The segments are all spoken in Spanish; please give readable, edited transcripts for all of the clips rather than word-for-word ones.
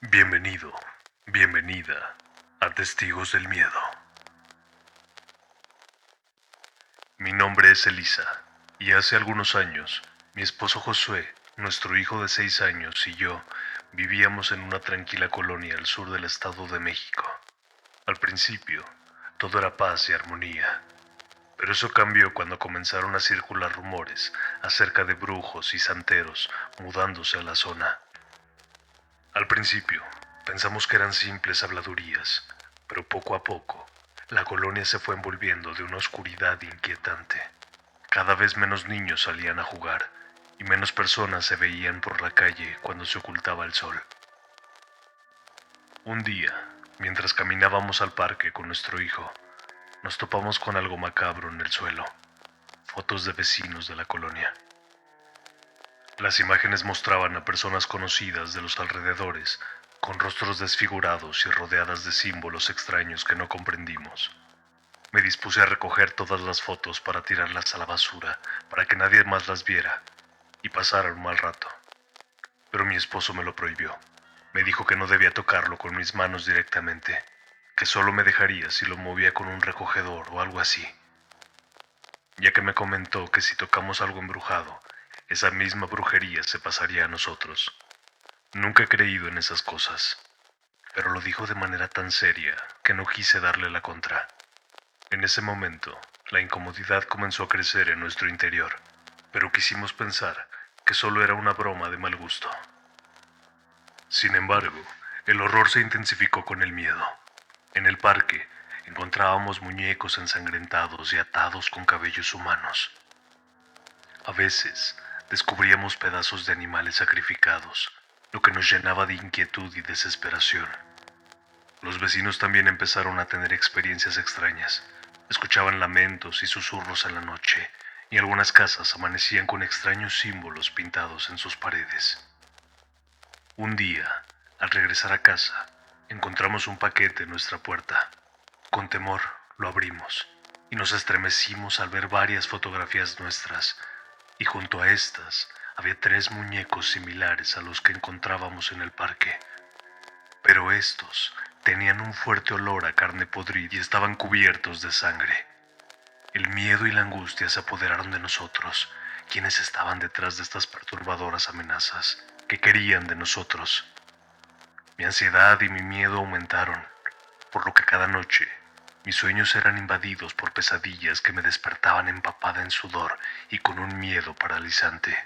Bienvenido, bienvenida a Testigos del Miedo. Mi nombre es Elisa, y hace algunos años, mi esposo Josué, nuestro hijo de 6 años y yo vivíamos en una tranquila colonia al sur del Estado de México. Al principio, todo era paz y armonía, pero eso cambió cuando comenzaron a circular rumores acerca de brujos y santeros mudándose a la zona. Al principio, pensamos que eran simples habladurías, pero poco a poco, la colonia se fue envolviendo de una oscuridad inquietante. Cada vez menos niños salían a jugar y menos personas se veían por la calle cuando se ocultaba el sol. Un día, mientras caminábamos al parque con nuestro hijo, nos topamos con algo macabro en el suelo: fotos de vecinos de la colonia. Las imágenes mostraban a personas conocidas de los alrededores, con rostros desfigurados y rodeadas de símbolos extraños que no comprendimos. Me dispuse a recoger todas las fotos para tirarlas a la basura, para que nadie más las viera y pasara un mal rato. Pero mi esposo me lo prohibió. Me dijo que no debía tocarlo con mis manos directamente, que solo me dejaría si lo movía con un recogedor o algo así, ya que me comentó que si tocamos algo embrujado, esa misma brujería se pasaría a nosotros. Nunca he creído en esas cosas, pero lo dijo de manera tan seria que no quise darle la contra. En ese momento, la incomodidad comenzó a crecer en nuestro interior, pero quisimos pensar que solo era una broma de mal gusto. Sin embargo, el horror se intensificó con el miedo. En el parque, encontrábamos muñecos ensangrentados y atados con cabellos humanos. A veces, descubríamos pedazos de animales sacrificados, lo que nos llenaba de inquietud y desesperación. Los vecinos también empezaron a tener experiencias extrañas. Escuchaban lamentos y susurros en la noche, y algunas casas amanecían con extraños símbolos pintados en sus paredes. Un día, al regresar a casa, encontramos un paquete en nuestra puerta. Con temor, lo abrimos, y nos estremecimos al ver varias fotografías nuestras, y junto a estas había 3 muñecos similares a los que encontrábamos en el parque. Pero estos tenían un fuerte olor a carne podrida y estaban cubiertos de sangre. El miedo y la angustia se apoderaron de nosotros, quienes estaban detrás de estas perturbadoras amenazas que querían de nosotros. Mi ansiedad y mi miedo aumentaron, por lo que cada noche mis sueños eran invadidos por pesadillas que me despertaban empapada en sudor y con un miedo paralizante.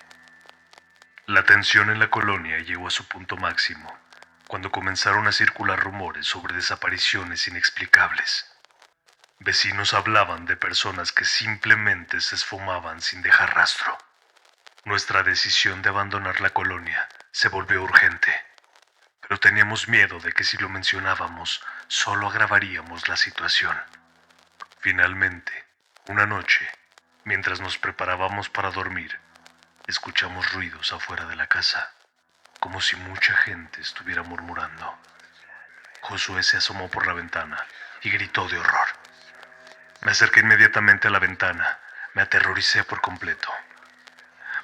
La tensión en la colonia llegó a su punto máximo cuando comenzaron a circular rumores sobre desapariciones inexplicables. Vecinos hablaban de personas que simplemente se esfumaban sin dejar rastro. Nuestra decisión de abandonar la colonia se volvió urgente, pero teníamos miedo de que si lo mencionábamos, solo agravaríamos la situación. Finalmente, una noche, mientras nos preparábamos para dormir, escuchamos ruidos afuera de la casa, como si mucha gente estuviera murmurando. Josué se asomó por la ventana y gritó de horror. Me acerqué inmediatamente a la ventana. Me aterroricé por completo.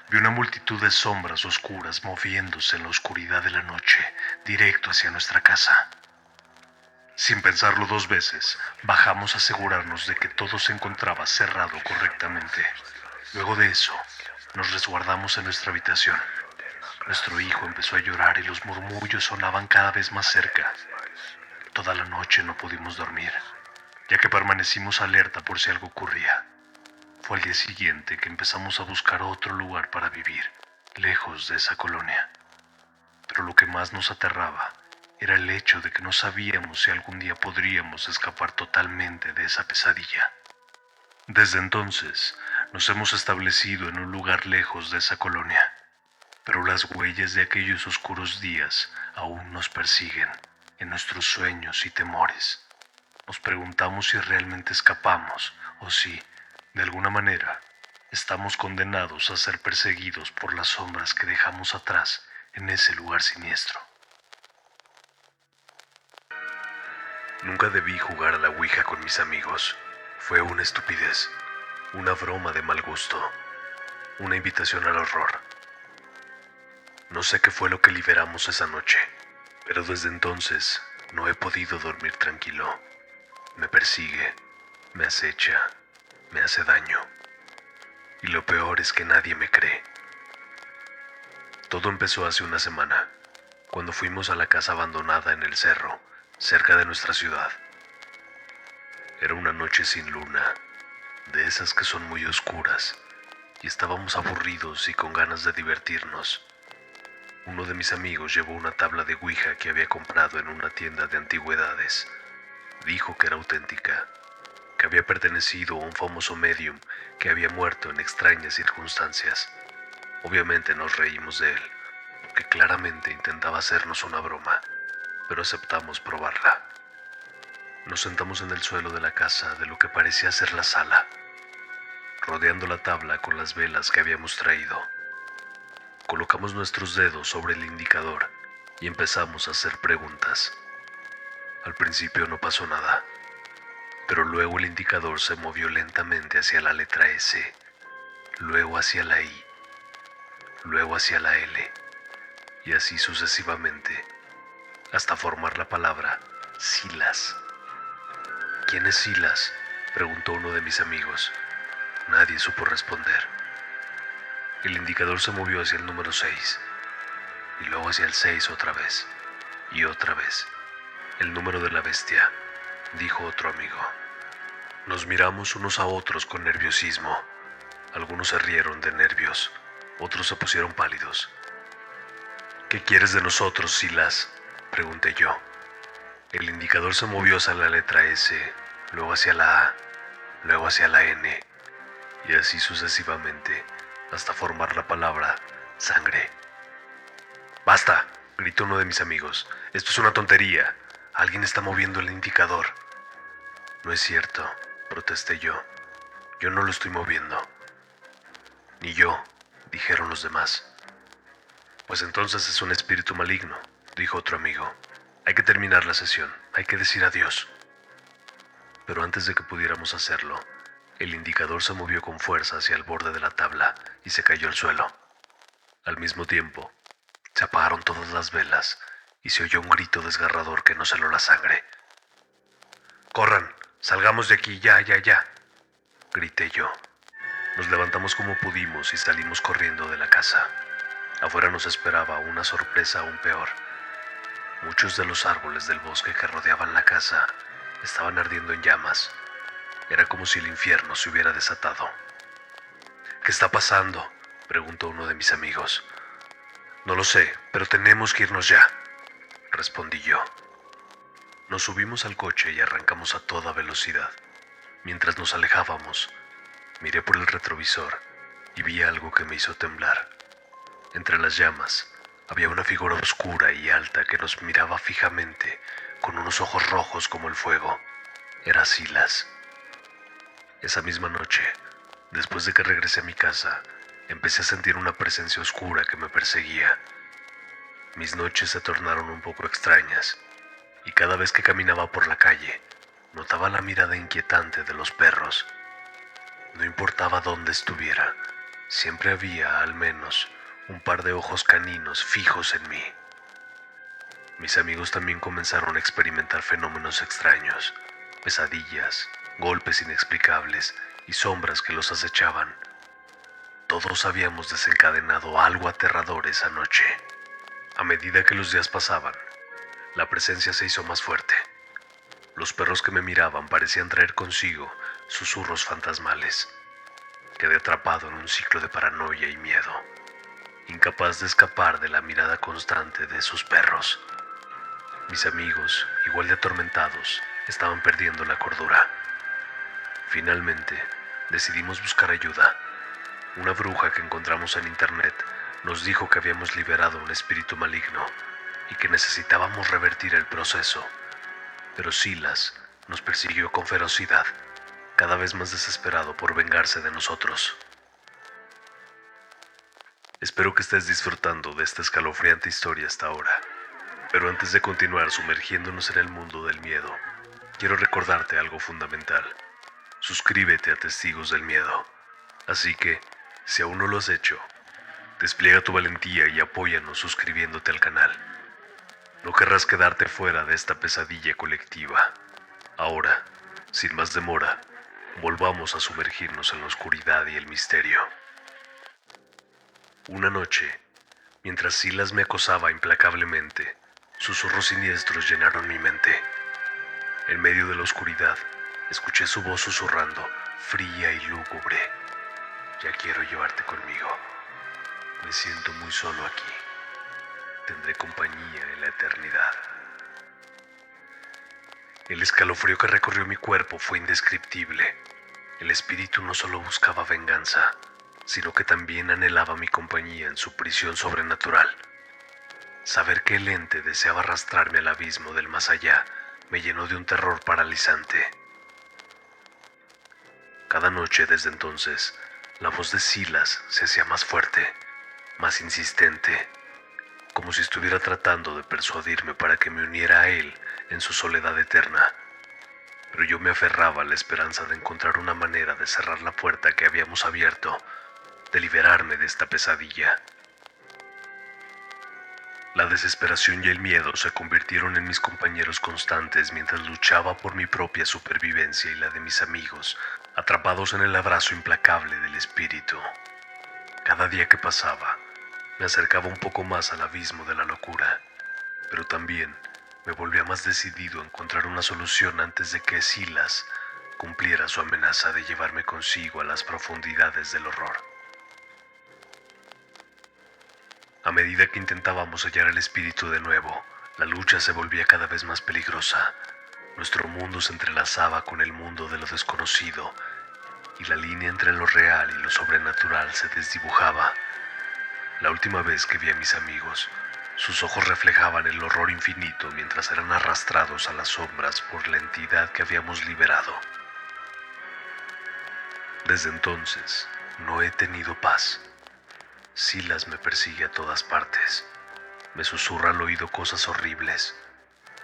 Vi una multitud de sombras oscuras moviéndose en la oscuridad de la noche, directo hacia nuestra casa. Sin pensarlo 2 veces, bajamos a asegurarnos de que todo se encontraba cerrado correctamente. Luego de eso, nos resguardamos en nuestra habitación. Nuestro hijo empezó a llorar y los murmullos sonaban cada vez más cerca. Toda la noche no pudimos dormir, ya que permanecimos alerta por si algo ocurría. Fue al día siguiente que empezamos a buscar otro lugar para vivir, lejos de esa colonia. Pero lo que más nos aterraba era el hecho de que no sabíamos si algún día podríamos escapar totalmente de esa pesadilla. Desde entonces, nos hemos establecido en un lugar lejos de esa colonia, pero las huellas de aquellos oscuros días aún nos persiguen en nuestros sueños y temores. Nos preguntamos si realmente escapamos o si, de alguna manera, estamos condenados a ser perseguidos por las sombras que dejamos atrás en ese lugar siniestro. Nunca debí jugar a la Ouija con mis amigos. Fue una estupidez, una broma de mal gusto, una invitación al horror. No sé qué fue lo que liberamos esa noche, Pero desde entonces no he podido dormir tranquilo. Me persigue, me acecha, me hace daño. Y lo peor es que nadie me cree. Todo empezó hace una semana, cuando fuimos a la casa abandonada en el cerro, cerca de nuestra ciudad. Era una noche sin luna, de esas que son muy oscuras, y estábamos aburridos y con ganas de divertirnos. Uno de mis amigos llevó una tabla de Ouija que había comprado en una tienda de antigüedades. Dijo que era auténtica, que había pertenecido a un famoso medium que había muerto en extrañas circunstancias. Obviamente nos reímos de él, porque claramente intentaba hacernos una broma, pero aceptamos probarla. Nos sentamos en el suelo de la casa de lo que parecía ser la sala, rodeando la tabla con las velas que habíamos traído. Colocamos nuestros dedos sobre el indicador y empezamos a hacer preguntas. Al principio no pasó nada, pero luego el indicador se movió lentamente hacia la letra S, luego hacia la I, luego hacia la L, y así sucesivamente, hasta formar la palabra Silas. ¿Quién es Silas?, preguntó uno de mis amigos. Nadie supo responder. El indicador se movió hacia el número 6, y luego hacia el 6 otra vez, y otra vez. El número de la bestia, dijo otro amigo. Nos miramos unos a otros con nerviosismo. Algunos se rieron de nervios, otros se pusieron pálidos. ¿Qué quieres de nosotros, Silas?, pregunté yo. El indicador se movió hacia la letra S, luego hacia la A, luego hacia la N, y así sucesivamente, hasta formar la palabra sangre. ¡Basta!, gritó uno de mis amigos. Esto es una tontería. Alguien está moviendo el indicador. No es cierto, protesté yo. Yo no lo estoy moviendo. Ni yo, dijeron los demás. Pues entonces es un espíritu maligno, dijo otro amigo. Hay que terminar la sesión, hay que decir adiós. Pero antes de que pudiéramos hacerlo, el indicador se movió con fuerza hacia el borde de la tabla y se cayó al suelo. Al mismo tiempo, se apagaron todas las velas y se oyó un grito desgarrador que nos heló la sangre. ¡Corran! ¡Salgamos de aquí ya, ya, ya!, grité yo. Nos levantamos como pudimos y salimos corriendo de la casa. Afuera nos esperaba una sorpresa aún peor. Muchos de los árboles del bosque que rodeaban la casa estaban ardiendo en llamas. Era como si el infierno se hubiera desatado. ¿Qué está pasando?, preguntó uno de mis amigos. No lo sé, pero tenemos que irnos ya, respondí yo. Nos subimos al coche y arrancamos a toda velocidad. Mientras nos alejábamos, miré por el retrovisor y vi algo que me hizo temblar. Entre las llamas había una figura oscura y alta que nos miraba fijamente con unos ojos rojos como el fuego. Era Silas. Esa misma noche, después de que regresé a mi casa, empecé a sentir una presencia oscura que me perseguía. Mis noches se tornaron un poco extrañas, y cada vez que caminaba por la calle, notaba la mirada inquietante de los perros. No importaba dónde estuviera, siempre había, al menos, un par de ojos caninos fijos en mí. Mis amigos también comenzaron a experimentar fenómenos extraños, pesadillas, golpes inexplicables y sombras que los acechaban. Todos habíamos desencadenado algo aterrador esa noche. A medida que los días pasaban, la presencia se hizo más fuerte. Los perros que me miraban parecían traer consigo susurros fantasmales. Quedé atrapado en un ciclo de paranoia y miedo, incapaz de escapar de la mirada constante de esos perros. Mis amigos, igual de atormentados, estaban perdiendo la cordura. Finalmente, decidimos buscar ayuda. Una bruja que encontramos en internet nos dijo que habíamos liberado un espíritu maligno y que necesitábamos revertir el proceso. Pero Silas nos persiguió con ferocidad, cada vez más desesperado por vengarse de nosotros. Espero que estés disfrutando de esta escalofriante historia hasta ahora. Pero antes de continuar sumergiéndonos en el mundo del miedo, quiero recordarte algo fundamental. Suscríbete a Testigos del Miedo. Así que, si aún no lo has hecho, despliega tu valentía y apóyanos suscribiéndote al canal. No querrás quedarte fuera de esta pesadilla colectiva. Ahora, sin más demora, volvamos a sumergirnos en la oscuridad y el misterio. Una noche, mientras Silas me acosaba implacablemente, susurros siniestros llenaron mi mente. En medio de la oscuridad, escuché su voz susurrando, fría y lúgubre. Ya quiero llevarte conmigo. Me siento muy solo aquí. Tendré compañía en la eternidad. El escalofrío que recorrió mi cuerpo fue indescriptible. El espíritu no solo buscaba venganza, sino que también anhelaba mi compañía en su prisión sobrenatural. Saber que el ente deseaba arrastrarme al abismo del más allá me llenó de un terror paralizante. Cada noche desde entonces, la voz de Silas se hacía más fuerte, más insistente, como si estuviera tratando de persuadirme para que me uniera a él en su soledad eterna. Pero yo me aferraba a la esperanza de encontrar una manera de cerrar la puerta que habíamos abierto, de liberarme de esta pesadilla. La desesperación y el miedo se convirtieron en mis compañeros constantes mientras luchaba por mi propia supervivencia y la de mis amigos, atrapados en el abrazo implacable del espíritu. Cada día que pasaba, me acercaba un poco más al abismo de la locura, pero también me volvía más decidido a encontrar una solución antes de que Silas cumpliera su amenaza de llevarme consigo a las profundidades del horror. A medida que intentábamos hallar al espíritu de nuevo, la lucha se volvía cada vez más peligrosa. Nuestro mundo se entrelazaba con el mundo de lo desconocido, y la línea entre lo real y lo sobrenatural se desdibujaba. La última vez que vi a mis amigos, sus ojos reflejaban el horror infinito mientras eran arrastrados a las sombras por la entidad que habíamos liberado. Desde entonces, no he tenido paz. Silas me persigue a todas partes. Me susurra al oído cosas horribles.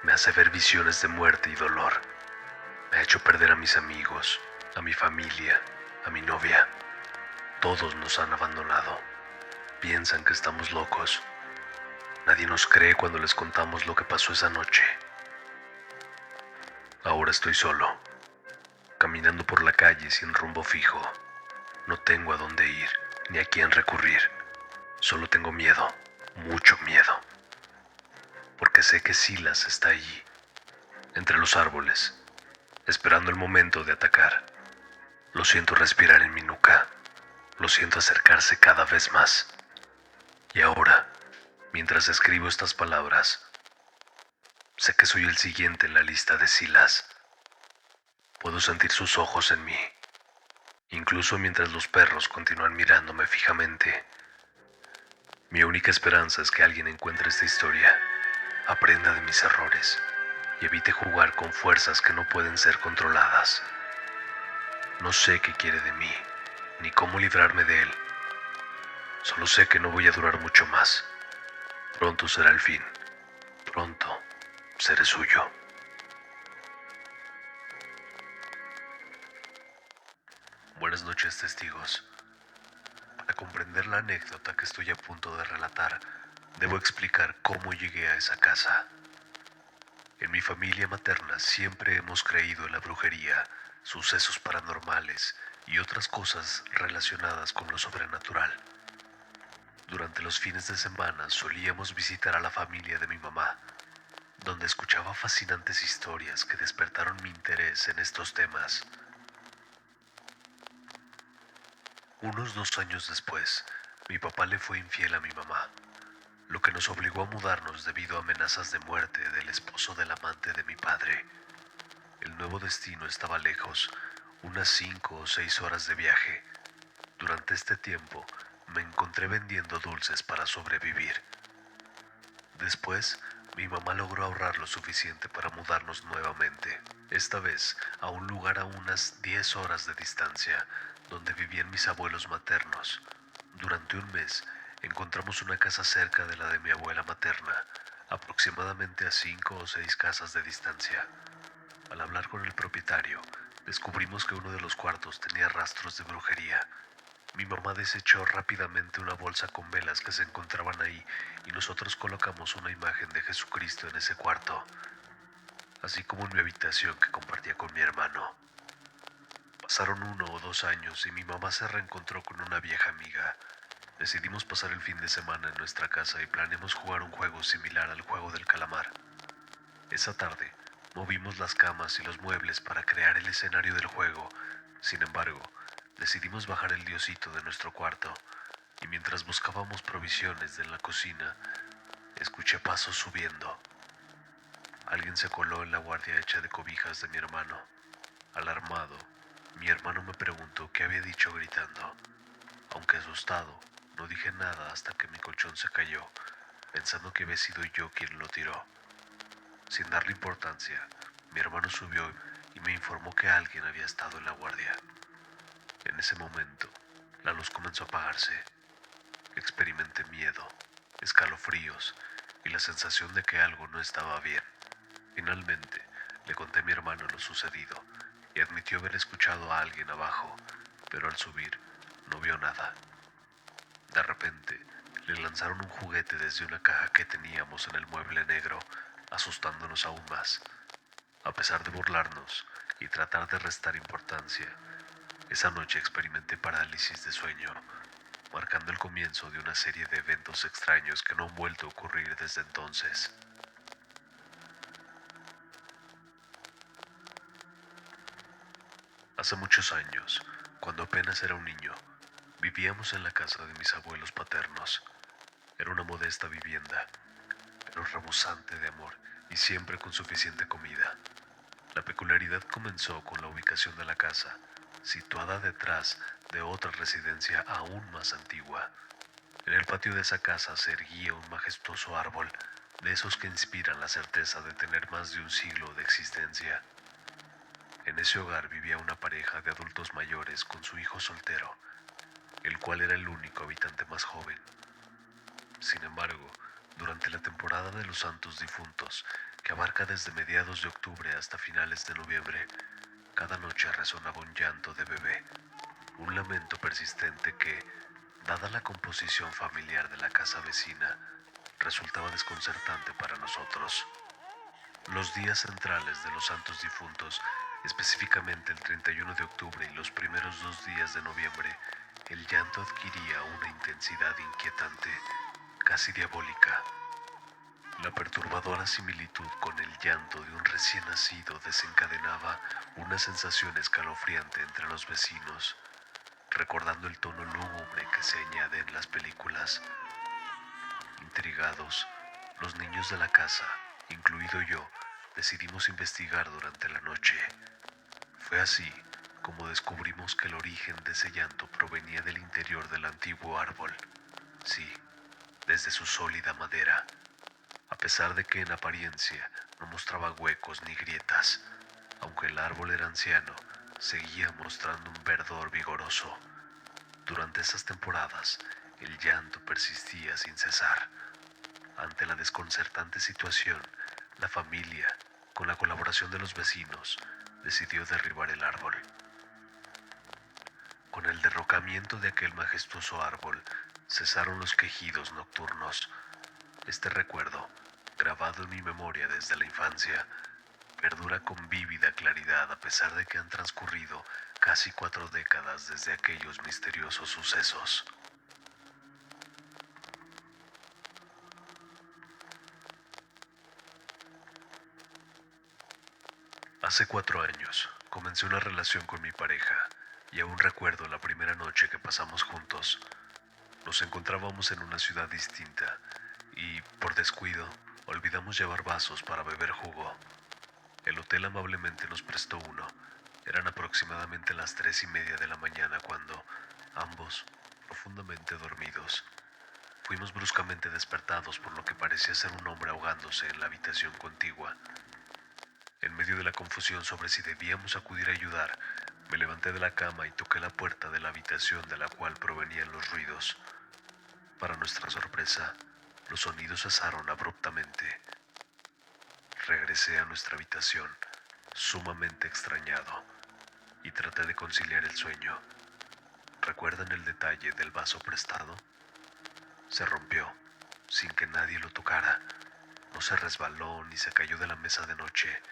Me hace ver visiones de muerte y dolor. Me ha hecho perder a mis amigos, a mi familia, a mi novia. Todos nos han abandonado. Piensan que estamos locos. Nadie nos cree cuando les contamos lo que pasó esa noche. Ahora estoy solo, caminando por la calle sin rumbo fijo. No tengo a dónde ir, ni a quién recurrir. Solo tengo miedo, mucho miedo. Porque sé que Silas está allí, entre los árboles, esperando el momento de atacar. Lo siento respirar en mi nuca. Lo siento acercarse cada vez más. Y ahora, mientras escribo estas palabras, sé que soy el siguiente en la lista de Silas. Puedo sentir sus ojos en mí, incluso mientras los perros continúan mirándome fijamente. Mi única esperanza es que alguien encuentre esta historia, aprenda de mis errores y evite jugar con fuerzas que no pueden ser controladas. No sé qué quiere de mí, ni cómo librarme de él. Solo sé que no voy a durar mucho más. Pronto será el fin. Pronto seré suyo. Buenas noches, testigos. Para comprender la anécdota que estoy a punto de relatar, debo explicar cómo llegué a esa casa. En mi familia materna siempre hemos creído en la brujería, sucesos paranormales y otras cosas relacionadas con lo sobrenatural. Durante los fines de semana solíamos visitar a la familia de mi mamá, donde escuchaba fascinantes historias que despertaron mi interés en estos temas. Unos 2 años después, mi papá le fue infiel a mi mamá, lo que nos obligó a mudarnos debido a amenazas de muerte del esposo del amante de mi padre. El nuevo destino estaba lejos, unas 5 o 6 horas de viaje. Durante este tiempo, me encontré vendiendo dulces para sobrevivir. Después, mi mamá logró ahorrar lo suficiente para mudarnos nuevamente, esta vez a un lugar a unas 10 horas de distancia, donde vivían mis abuelos maternos. Durante un mes, encontramos una casa cerca de la de mi abuela materna, aproximadamente a 5 o 6 casas de distancia. Al hablar con el propietario, descubrimos que uno de los cuartos tenía rastros de brujería. Mi mamá desechó rápidamente una bolsa con velas que se encontraban ahí y nosotros colocamos una imagen de Jesucristo en ese cuarto, así como en mi habitación que compartía con mi hermano. Pasaron 1 o 2 años y mi mamá se reencontró con una vieja amiga. Decidimos pasar el fin de semana en nuestra casa y planeamos jugar un juego similar al juego del calamar. Esa tarde, movimos las camas y los muebles para crear el escenario del juego. Sin embargo, decidimos bajar el diosito de nuestro cuarto y mientras buscábamos provisiones de la cocina, escuché pasos subiendo. Alguien se coló en la guardia hecha de cobijas de mi hermano. Alarmado, mi hermano me preguntó qué había dicho gritando. Aunque asustado, no dije nada hasta que mi colchón se cayó, pensando que había sido yo quien lo tiró. Sin darle importancia, mi hermano subió y me informó que alguien había estado en la guardia. En ese momento, la luz comenzó a apagarse. Experimenté miedo, escalofríos y la sensación de que algo no estaba bien. Finalmente, le conté a mi hermano lo sucedido y admitió haber escuchado a alguien abajo, pero al subir no vio nada. De repente, le lanzaron un juguete desde una caja que teníamos en el mueble negro, asustándonos aún más. A pesar de burlarnos y tratar de restar importancia, esa noche experimenté parálisis de sueño, marcando el comienzo de una serie de eventos extraños que no han vuelto a ocurrir desde entonces. Hace muchos años, cuando apenas era un niño, vivíamos en la casa de mis abuelos paternos. Era una modesta vivienda, pero rebosante de amor y siempre con suficiente comida. La peculiaridad comenzó con la ubicación de la casa, situada detrás de otra residencia aún más antigua. En el patio de esa casa se erguía un majestuoso árbol, de esos que inspiran la certeza de tener más de un siglo de existencia. En ese hogar vivía una pareja de adultos mayores con su hijo soltero, el cual era el único habitante más joven. Sin embargo, durante la temporada de los Santos Difuntos, que abarca desde mediados de octubre hasta finales de noviembre, cada noche resonaba un llanto de bebé, un lamento persistente que, dada la composición familiar de la casa vecina, resultaba desconcertante para nosotros. Los días centrales de los Santos Difuntos, específicamente el 31 de octubre y los primeros 2 días de noviembre, el llanto adquiría una intensidad inquietante, casi diabólica. La perturbadora similitud con el llanto de un recién nacido desencadenaba una sensación escalofriante entre los vecinos, recordando el tono lúgubre que se añade en las películas. Intrigados, los niños de la casa, incluido yo, decidimos investigar durante la noche. Fue así como descubrimos que el origen de ese llanto provenía del interior del antiguo árbol. Sí, desde su sólida madera. A pesar de que en apariencia no mostraba huecos ni grietas, aunque el árbol era anciano, seguía mostrando un verdor vigoroso. Durante esas temporadas, el llanto persistía sin cesar. Ante la desconcertante situación, la familia, con la colaboración de los vecinos, decidió derribar el árbol. Con el derrocamiento de aquel majestuoso árbol, cesaron los quejidos nocturnos. Este recuerdo, grabado en mi memoria desde la infancia, perdura con vívida claridad a pesar de que han transcurrido casi 4 décadas desde aquellos misteriosos sucesos. Hace 4 años comencé una relación con mi pareja y aún recuerdo la primera noche que pasamos juntos. Nos encontrábamos en una ciudad distinta y, por descuido, olvidamos llevar vasos para beber jugo. El hotel amablemente nos prestó uno. Eran aproximadamente las 3:30 de la mañana cuando, ambos, profundamente dormidos, fuimos bruscamente despertados por lo que parecía ser un hombre ahogándose en la habitación contigua. En medio de la confusión sobre si debíamos acudir a ayudar, me levanté de la cama y toqué la puerta de la habitación de la cual provenían los ruidos. Para nuestra sorpresa, los sonidos cesaron abruptamente. Regresé a nuestra habitación, sumamente extrañado, y traté de conciliar el sueño. ¿Recuerdan el detalle del vaso prestado? Se rompió, sin que nadie lo tocara. No se resbaló ni se cayó de la mesa de noche,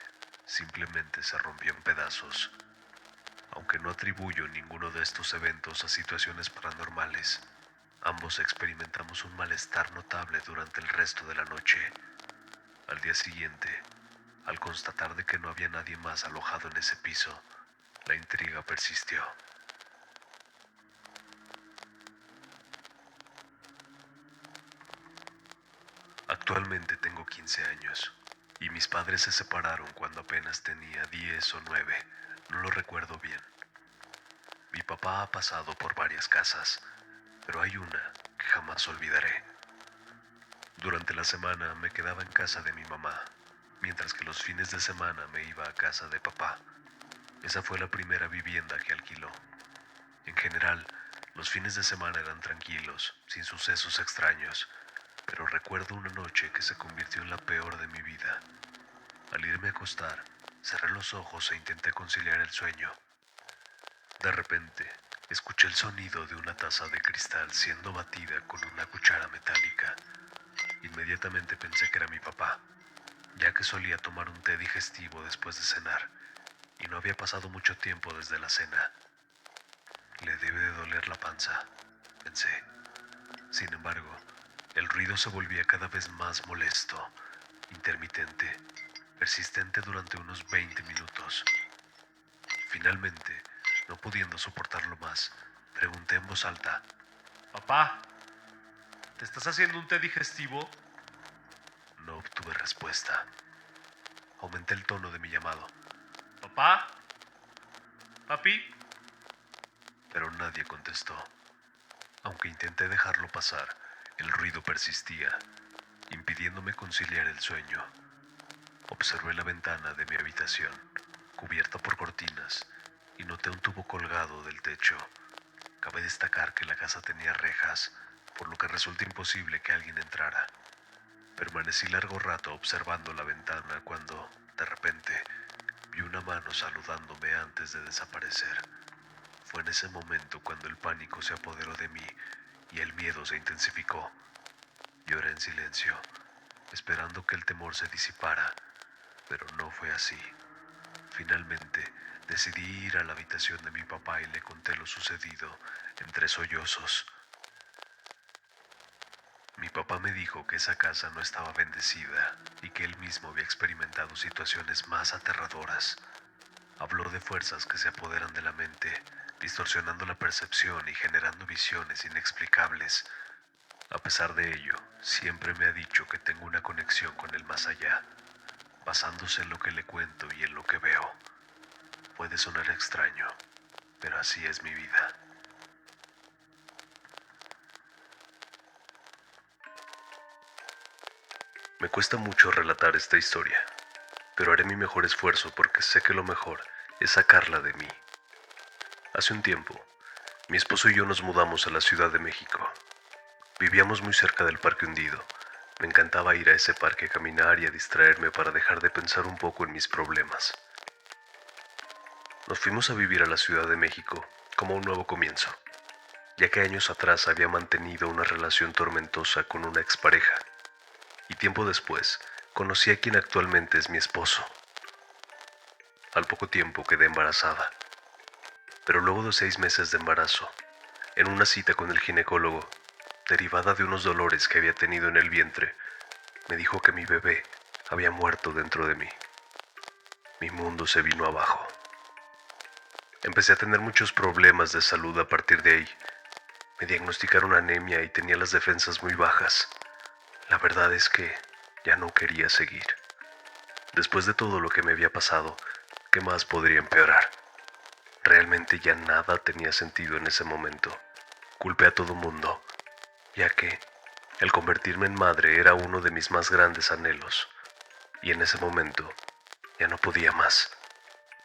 simplemente se rompió en pedazos. Aunque no atribuyo ninguno de estos eventos a situaciones paranormales, ambos experimentamos un malestar notable durante el resto de la noche. Al día siguiente, al constatar de que no había nadie más alojado en ese piso, la intriga persistió. Actualmente tengo 15 años y mis padres se separaron cuando apenas tenía 10 o 9, no lo recuerdo bien. Mi papá ha pasado por varias casas, pero hay una que jamás olvidaré. Durante la semana me quedaba en casa de mi mamá, mientras que los fines de semana me iba a casa de papá. Esa fue la primera vivienda que alquiló. En general, los fines de semana eran tranquilos, sin sucesos extraños, pero recuerdo una noche que se convirtió en la peor de mi vida. Al irme a acostar, cerré los ojos e intenté conciliar el sueño. De repente, escuché el sonido de una taza de cristal siendo batida con una cuchara metálica. Inmediatamente pensé que era mi papá, ya que solía tomar un té digestivo después de cenar, y no había pasado mucho tiempo desde la cena. Le debe de doler la panza, pensé. Sin embargo, el ruido se volvía cada vez más molesto, intermitente, persistente durante unos 20 minutos. Finalmente, no pudiendo soportarlo más, pregunté en voz alta: «Papá, ¿te estás haciendo un té digestivo?». No obtuve respuesta. Aumenté el tono de mi llamado: «¿Papá? ¿Papi?». Pero nadie contestó. Aunque intenté dejarlo pasar, el ruido persistía, impidiéndome conciliar el sueño. Observé la ventana de mi habitación, cubierta por cortinas, y noté un tubo colgado del techo. Cabe destacar que la casa tenía rejas, por lo que resulta imposible que alguien entrara. Permanecí largo rato observando la ventana cuando, de repente, vi una mano saludándome antes de desaparecer. Fue en ese momento cuando el pánico se apoderó de mí y el miedo se intensificó. Lloré en silencio, esperando que el temor se disipara, pero no fue así. Finalmente, decidí ir a la habitación de mi papá y le conté lo sucedido entre sollozos. Mi papá me dijo que esa casa no estaba bendecida y que él mismo había experimentado situaciones más aterradoras. Habló de fuerzas que se apoderan de la mente, distorsionando la percepción y generando visiones inexplicables. A pesar de ello, siempre me ha dicho que tengo una conexión con el más allá, basándose en lo que le cuento y en lo que veo. Puede sonar extraño, pero así es mi vida. Me cuesta mucho relatar esta historia, pero haré mi mejor esfuerzo porque sé que lo mejor es sacarla de mí. Hace un tiempo, mi esposo y yo nos mudamos a la Ciudad de México. Vivíamos muy cerca del Parque Hundido. Me encantaba ir a ese parque a caminar y a distraerme para dejar de pensar un poco en mis problemas. Nos fuimos a vivir a la Ciudad de México como un nuevo comienzo, ya que años atrás había mantenido una relación tormentosa con una expareja, y tiempo después conocí a quien actualmente es mi esposo. Al poco tiempo quedé embarazada, pero luego de 6 meses de embarazo, en una cita con el ginecólogo, derivada de unos dolores que había tenido en el vientre, me dijo que mi bebé había muerto dentro de mí. Mi mundo se vino abajo. Empecé a tener muchos problemas de salud a partir de ahí. Me diagnosticaron anemia y tenía las defensas muy bajas. La verdad es que ya no quería seguir. Después de todo lo que me había pasado, ¿qué más podría empeorar? Realmente ya nada tenía sentido en ese momento. Culpé a todo mundo, ya que el convertirme en madre era uno de mis más grandes anhelos, y en ese momento ya no podía más.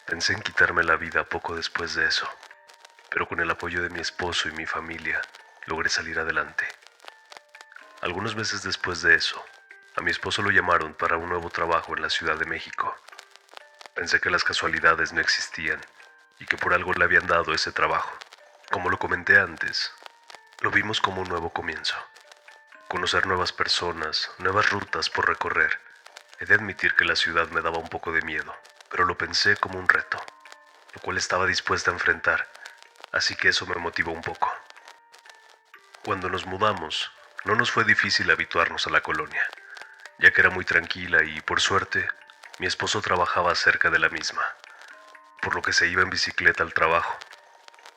Pensé en quitarme la vida poco después de eso, pero con el apoyo de mi esposo y mi familia logré salir adelante. Algunos meses después de eso, a mi esposo lo llamaron para un nuevo trabajo en la Ciudad de México. Pensé que las casualidades no existían y que por algo le habían dado ese trabajo. Como lo comenté antes, lo vimos como un nuevo comienzo. Conocer nuevas personas, nuevas rutas por recorrer. He de admitir que la ciudad me daba un poco de miedo, pero lo pensé como un reto, lo cual estaba dispuesta a enfrentar, así que eso me motivó un poco. Cuando nos mudamos, no nos fue difícil habituarnos a la colonia, ya que era muy tranquila y, por suerte, mi esposo trabajaba cerca de la misma, por lo que se iba en bicicleta al trabajo.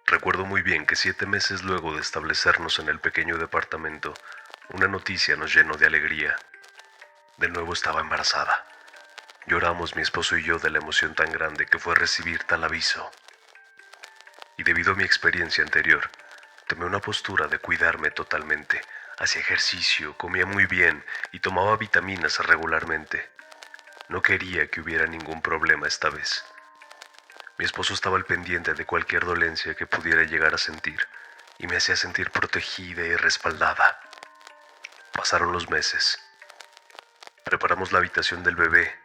Recuerdo muy bien que 7 meses luego de establecernos en el pequeño departamento, una noticia nos llenó de alegría. De nuevo estaba embarazada. Lloramos mi esposo y yo de la emoción tan grande que fue recibir tal aviso. Y debido a mi experiencia anterior, tomé una postura de cuidarme totalmente. Hacía ejercicio, comía muy bien y tomaba vitaminas regularmente. No quería que hubiera ningún problema esta vez. Mi esposo estaba al pendiente de cualquier dolencia que pudiera llegar a sentir y me hacía sentir protegida y respaldada. Pasaron los meses. Preparamos la habitación del bebé,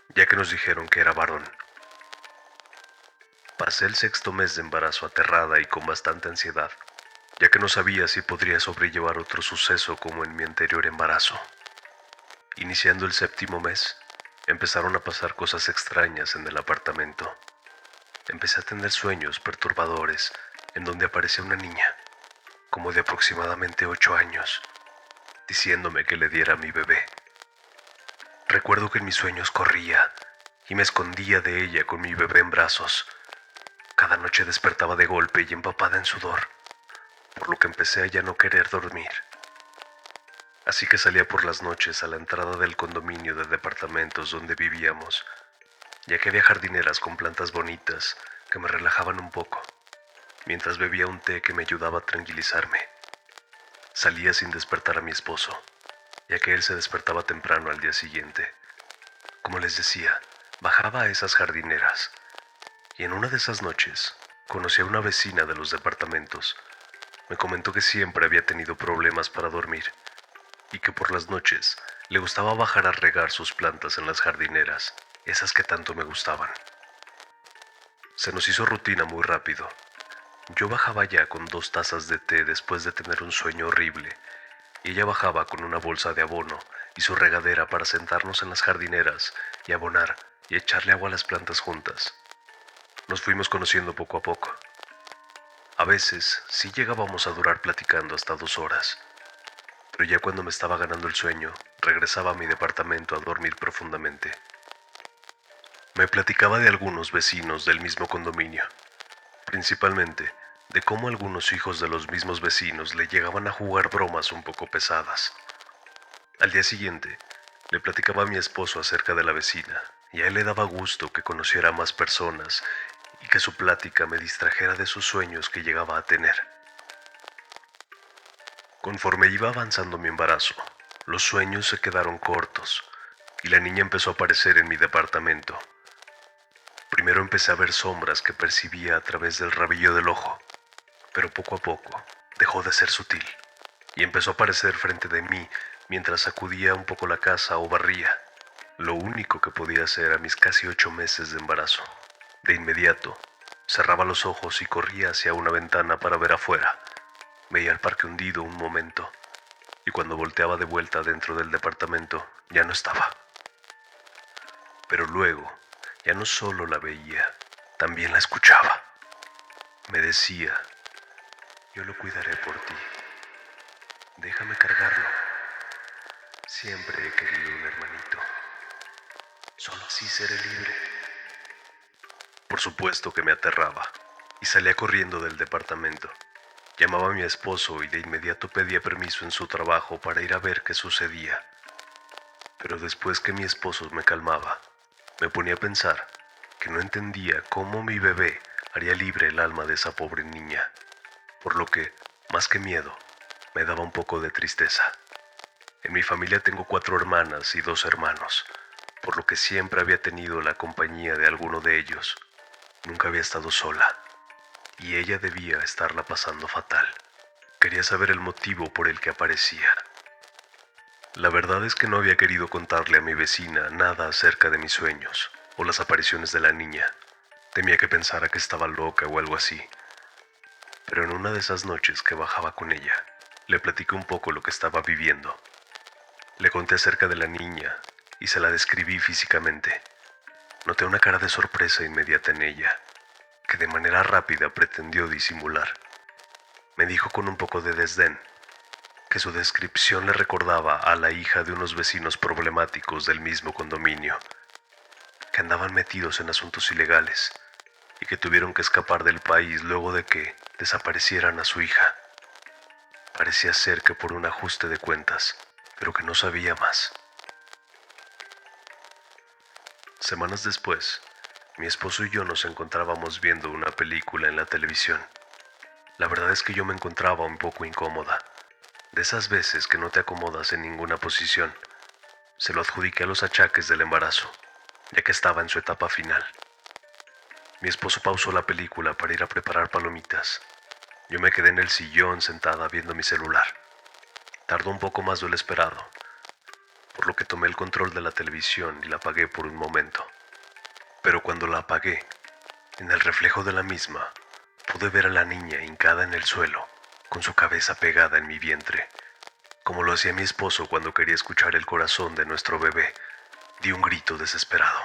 ya que nos dijeron que era varón. Pasé el 6.º mes de embarazo aterrada y con bastante ansiedad, ya que no sabía si podría sobrellevar otro suceso como en mi anterior embarazo. Iniciando el 7.º mes, empezaron a pasar cosas extrañas en el apartamento. Empecé a tener sueños perturbadores en donde aparecía una niña, como de aproximadamente 8 años, diciéndome que le diera a mi bebé. Recuerdo que en mis sueños corría y me escondía de ella con mi bebé en brazos. Cada noche despertaba de golpe y empapada en sudor, por lo que empecé a ya no querer dormir. Así que salía por las noches a la entrada del condominio de departamentos donde vivíamos, ya que había jardineras con plantas bonitas que me relajaban un poco, mientras bebía un té que me ayudaba a tranquilizarme. Salía sin despertar a mi esposo, ya que él se despertaba temprano al día siguiente. Como les decía, bajaba a esas jardineras, y en una de esas noches conocí a una vecina de los departamentos. Me comentó que siempre había tenido problemas para dormir, y que por las noches le gustaba bajar a regar sus plantas en las jardineras, esas que tanto me gustaban. Se nos hizo rutina muy rápido. Yo bajaba ya con 2 tazas de té después de tener un sueño horrible, y ella bajaba con una bolsa de abono y su regadera para sentarnos en las jardineras y abonar y echarle agua a las plantas juntas. Nos fuimos conociendo poco a poco. A veces sí llegábamos a durar platicando hasta 2 horas, pero ya cuando me estaba ganando el sueño, regresaba a mi departamento a dormir profundamente. Me platicaba de algunos vecinos del mismo condominio, principalmente de cómo algunos hijos de los mismos vecinos le llegaban a jugar bromas un poco pesadas. Al día siguiente, le platicaba a mi esposo acerca de la vecina, y a él le daba gusto que conociera a más personas y que su plática me distrajera de sus sueños que llegaba a tener. Conforme iba avanzando mi embarazo, los sueños se quedaron cortos y la niña empezó a aparecer en mi departamento. Primero empecé a ver sombras que percibía a través del rabillo del ojo, pero poco a poco dejó de ser sutil y empezó a aparecer frente de mí mientras sacudía un poco la casa o barría, lo único que podía hacer a mis casi 8 meses de embarazo. De inmediato, cerraba los ojos y corría hacia una ventana para ver afuera. Veía el parque hundido un momento, y cuando volteaba de vuelta dentro del departamento, ya no estaba. Pero luego, ya no solo la veía, también la escuchaba. Me decía: yo lo cuidaré por ti. Déjame cargarlo. Siempre he querido un hermanito. Solo así seré libre. Por supuesto que me aterraba, y salía corriendo del departamento. Llamaba a mi esposo y de inmediato pedía permiso en su trabajo para ir a ver qué sucedía. Pero después que mi esposo me calmaba, me ponía a pensar que no entendía cómo mi bebé haría libre el alma de esa pobre niña, por lo que, más que miedo, me daba un poco de tristeza. En mi familia tengo 4 hermanas y 2 hermanos, por lo que siempre había tenido la compañía de alguno de ellos. Nunca había estado sola, y ella debía estarla pasando fatal. Quería saber el motivo por el que aparecía. La verdad es que no había querido contarle a mi vecina nada acerca de mis sueños o las apariciones de la niña. Temía que pensara que estaba loca o algo así. Pero en una de esas noches que bajaba con ella, le platiqué un poco lo que estaba viviendo. Le conté acerca de la niña y se la describí físicamente. Noté una cara de sorpresa inmediata en ella, que de manera rápida pretendió disimular. Me dijo con un poco de desdén que su descripción le recordaba a la hija de unos vecinos problemáticos del mismo condominio, que andaban metidos en asuntos ilegales y que tuvieron que escapar del país luego de que desaparecieran a su hija. Parecía ser que por un ajuste de cuentas, pero que no sabía más. Semanas después, mi esposo y yo nos encontrábamos viendo una película en la televisión. La verdad es que yo me encontraba un poco incómoda. De esas veces que no te acomodas en ninguna posición. Se lo adjudiqué a los achaques del embarazo, ya que estaba en su etapa final. Mi esposo pausó la película para ir a preparar palomitas. Yo me quedé en el sillón sentada viendo mi celular. Tardó un poco más de lo esperado, por lo que tomé el control de la televisión y la apagué por un momento. Pero cuando la apagué, en el reflejo de la misma, pude ver a la niña hincada en el suelo, con su cabeza pegada en mi vientre, como lo hacía mi esposo cuando quería escuchar el corazón de nuestro bebé. Di un grito desesperado.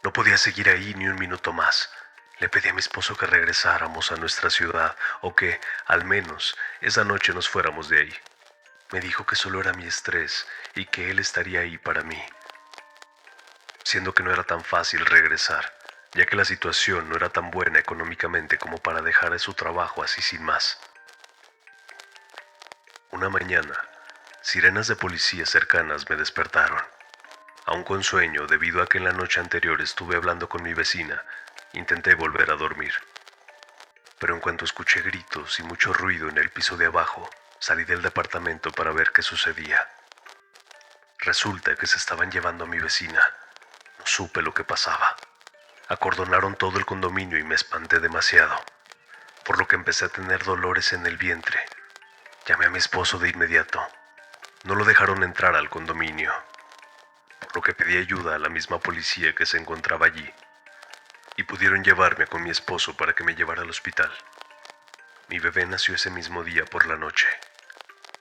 No podía seguir ahí ni un minuto más. Le pedí a mi esposo que regresáramos a nuestra ciudad o que, al menos, esa noche nos fuéramos de ahí. Me dijo que solo era mi estrés y que él estaría ahí para mí, siendo que no era tan fácil regresar, ya que la situación no era tan buena económicamente como para dejar su trabajo así sin más. Una mañana, sirenas de policía cercanas me despertaron, aún con sueño debido a que en la noche anterior estuve hablando con mi vecina. Intenté volver a dormir, pero en cuanto escuché gritos y mucho ruido en el piso de abajo, salí del departamento para ver qué sucedía. Resulta que se estaban llevando a mi vecina. No supe lo que pasaba. Acordonaron todo el condominio y me espanté demasiado, por lo que empecé a tener dolores en el vientre. Llamé a mi esposo de inmediato. No lo dejaron entrar al condominio, por lo que pedí ayuda a la misma policía que se encontraba allí, y pudieron llevarme con mi esposo para que me llevara al hospital. Mi bebé nació ese mismo día por la noche.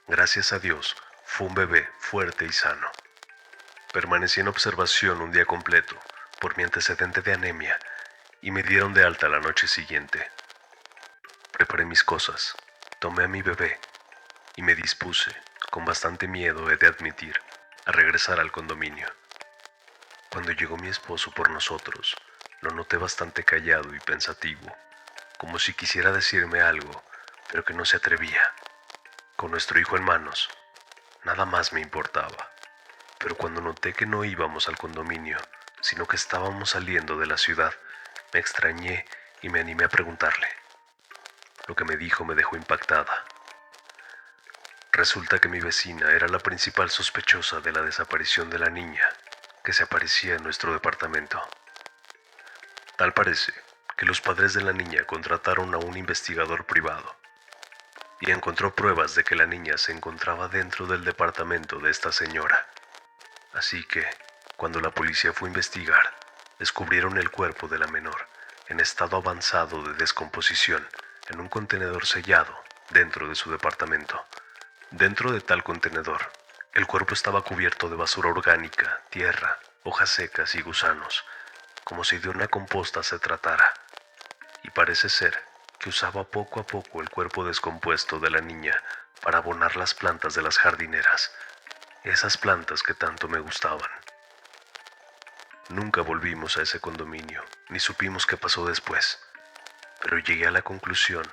Gracias a Dios, fue un bebé fuerte y sano. Permanecí en observación un día completo por mi antecedente de anemia y me dieron de alta la noche siguiente. Preparé mis cosas, tomé a mi bebé y me dispuse, con bastante miedo he de admitir, a regresar al condominio. Cuando llegó mi esposo por nosotros, lo noté bastante callado y pensativo, como si quisiera decirme algo, pero que no se atrevía. Con nuestro hijo en manos, nada más me importaba. Pero cuando noté que no íbamos al condominio, sino que estábamos saliendo de la ciudad, me extrañé y me animé a preguntarle. Lo que me dijo me dejó impactada. Resulta que mi vecina era la principal sospechosa de la desaparición de la niña, que se aparecía en nuestro departamento. Tal parece que los padres de la niña contrataron a un investigador privado y encontró pruebas de que la niña se encontraba dentro del departamento de esta señora. Así que, cuando la policía fue a investigar, descubrieron el cuerpo de la menor en estado avanzado de descomposición en un contenedor sellado dentro de su departamento. Dentro de tal contenedor, el cuerpo estaba cubierto de basura orgánica, tierra, hojas secas y gusanos, como si de una composta se tratara. Y parece ser que usaba poco a poco el cuerpo descompuesto de la niña para abonar las plantas de las jardineras, esas plantas que tanto me gustaban. Nunca volvimos a ese condominio, ni supimos qué pasó después, pero llegué a la conclusión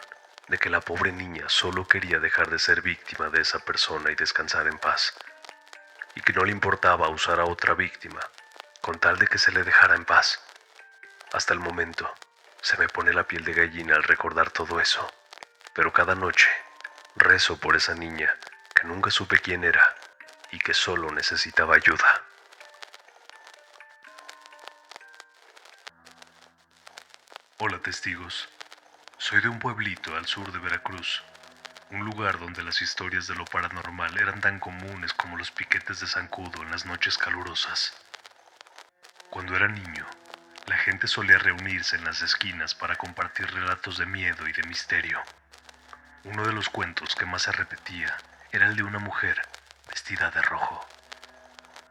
de que la pobre niña solo quería dejar de ser víctima de esa persona y descansar en paz, y que no le importaba usar a otra víctima, con tal de que se le dejara en paz. Hasta el momento, se me pone la piel de gallina al recordar todo eso, pero cada noche rezo por esa niña que nunca supe quién era y que solo necesitaba ayuda. Hola testigos, soy de un pueblito al sur de Veracruz, un lugar donde las historias de lo paranormal eran tan comunes como los piquetes de zancudo en las noches calurosas. Cuando era niño, La gente solía reunirse en las esquinas para compartir relatos de miedo y de misterio. Uno de los cuentos que más se repetía era el de una mujer vestida de rojo,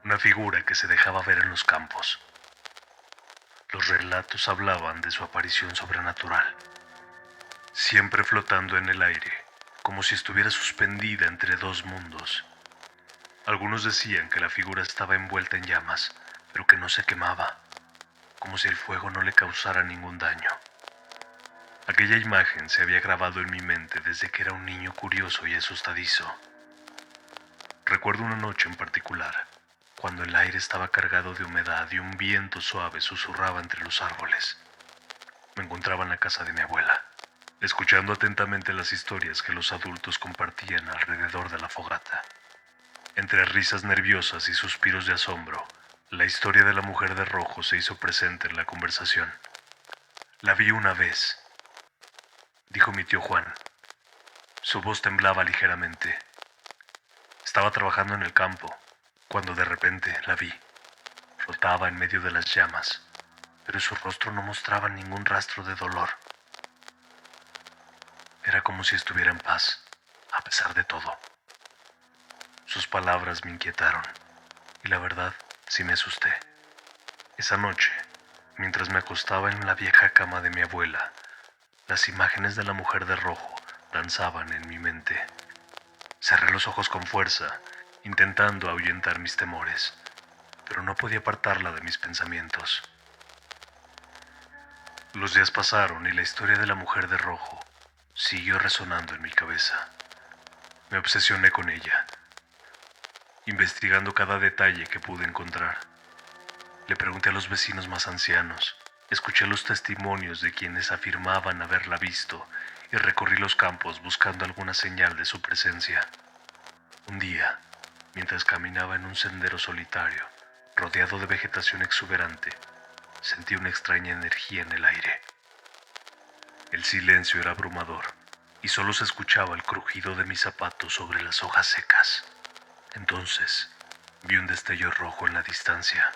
una figura que se dejaba ver en los campos. Los relatos hablaban de su aparición sobrenatural, siempre flotando en el aire, como si estuviera suspendida entre dos mundos. Algunos decían que la figura estaba envuelta en llamas, pero que no se quemaba, como si el fuego no le causara ningún daño. Aquella imagen se había grabado en mi mente desde que era un niño curioso y asustadizo. Recuerdo una noche en particular, cuando el aire estaba cargado de humedad y un viento suave susurraba entre los árboles. Me encontraba en la casa de mi abuela, escuchando atentamente las historias que los adultos compartían alrededor de la fogata. Entre risas nerviosas y suspiros de asombro, la historia de la mujer de rojo se hizo presente en la conversación. La vi una vez, dijo mi tío Juan. Su voz temblaba ligeramente. Estaba trabajando en el campo, cuando de repente la vi. Flotaba en medio de las llamas, pero su rostro no mostraba ningún rastro de dolor. Era como si estuviera en paz, a pesar de todo. Sus palabras me inquietaron, y la verdad, sí me asusté. Esa noche, mientras me acostaba en la vieja cama de mi abuela, las imágenes de la mujer de rojo danzaban en mi mente. Cerré los ojos con fuerza, intentando ahuyentar mis temores, pero no podía apartarla de mis pensamientos. Los días pasaron y la historia de la mujer de rojo siguió resonando en mi cabeza. Me obsesioné con ella, investigando cada detalle que pude encontrar. Le pregunté a los vecinos más ancianos, escuché los testimonios de quienes afirmaban haberla visto y recorrí los campos buscando alguna señal de su presencia. Un día, mientras caminaba en un sendero solitario, rodeado de vegetación exuberante, sentí una extraña energía en el aire. El silencio era abrumador y solo se escuchaba el crujido de mis zapatos sobre las hojas secas. Entonces, vi un destello rojo en la distancia.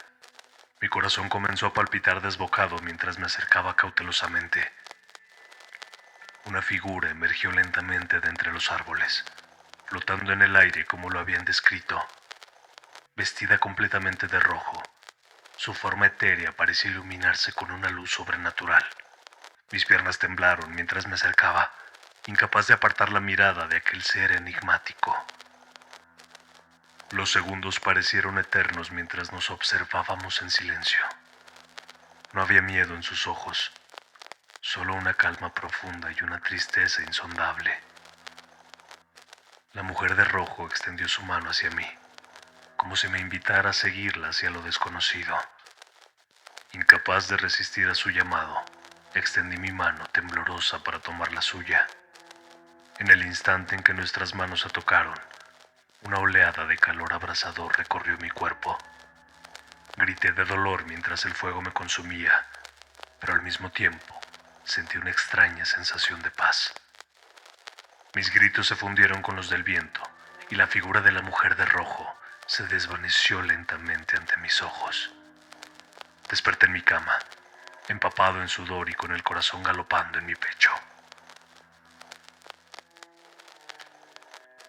Mi corazón comenzó a palpitar desbocado mientras me acercaba cautelosamente. Una figura emergió lentamente de entre los árboles, flotando en el aire como lo habían descrito. Vestida completamente de rojo, su forma etérea parecía iluminarse con una luz sobrenatural. Mis piernas temblaron mientras me acercaba, incapaz de apartar la mirada de aquel ser enigmático. Los segundos parecieron eternos mientras nos observábamos en silencio. No había miedo en sus ojos, solo una calma profunda y una tristeza insondable. La mujer de rojo extendió su mano hacia mí, como si me invitara a seguirla hacia lo desconocido. Incapaz de resistir a su llamado, extendí mi mano temblorosa para tomar la suya. En el instante en que nuestras manos se tocaron, una oleada de calor abrasador recorrió mi cuerpo. Grité de dolor mientras el fuego me consumía, pero al mismo tiempo sentí una extraña sensación de paz. Mis gritos se fundieron con los del viento y la figura de la mujer de rojo se desvaneció lentamente ante mis ojos. Desperté en mi cama, empapado en sudor y con el corazón galopando en mi pecho.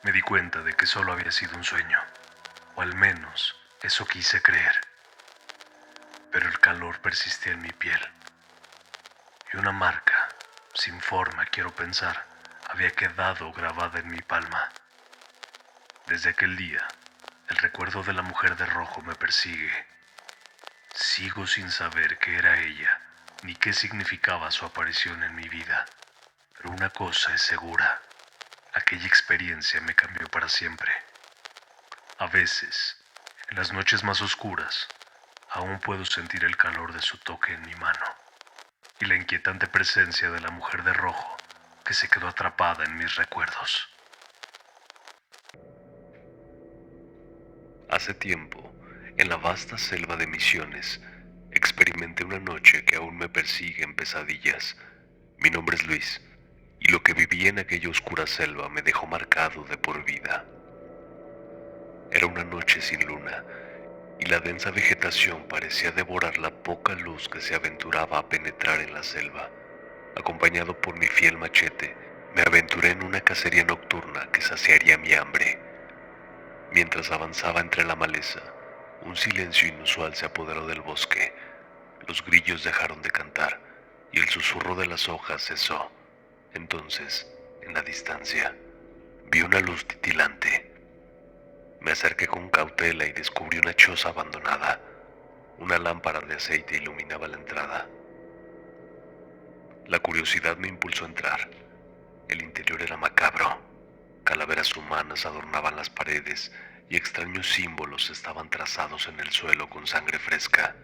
Me di cuenta de que solo había sido un sueño, o al menos eso quise creer. Pero el calor persistía en mi piel, y una marca, sin forma quiero pensar, había quedado grabada en mi palma. Desde aquel día, el recuerdo de la mujer de rojo me persigue. Sigo sin saber qué era ella, ni qué significaba su aparición en mi vida, pero una cosa es segura. Aquella experiencia me cambió para siempre. A veces, en las noches más oscuras, aún puedo sentir el calor de su toque en mi mano y la inquietante presencia de la mujer de rojo que se quedó atrapada en mis recuerdos. Hace tiempo, en la vasta selva de Misiones, experimenté una noche que aún me persigue en pesadillas. Mi nombre es Luis, y lo que viví en aquella oscura selva me dejó marcado de por vida. Era una noche sin luna, y la densa vegetación parecía devorar la poca luz que se aventuraba a penetrar en la selva. Acompañado por mi fiel machete, me aventuré en una cacería nocturna que saciaría mi hambre. Mientras avanzaba entre la maleza, un silencio inusual se apoderó del bosque. Los grillos dejaron de cantar y el susurro de las hojas cesó. Entonces, en la distancia, vi una luz titilante. Me acerqué con cautela y descubrí una choza abandonada. Una lámpara de aceite iluminaba la entrada. La curiosidad me impulsó a entrar. El interior era macabro. Calaveras humanas adornaban las paredes y extraños símbolos estaban trazados en el suelo con sangre fresca.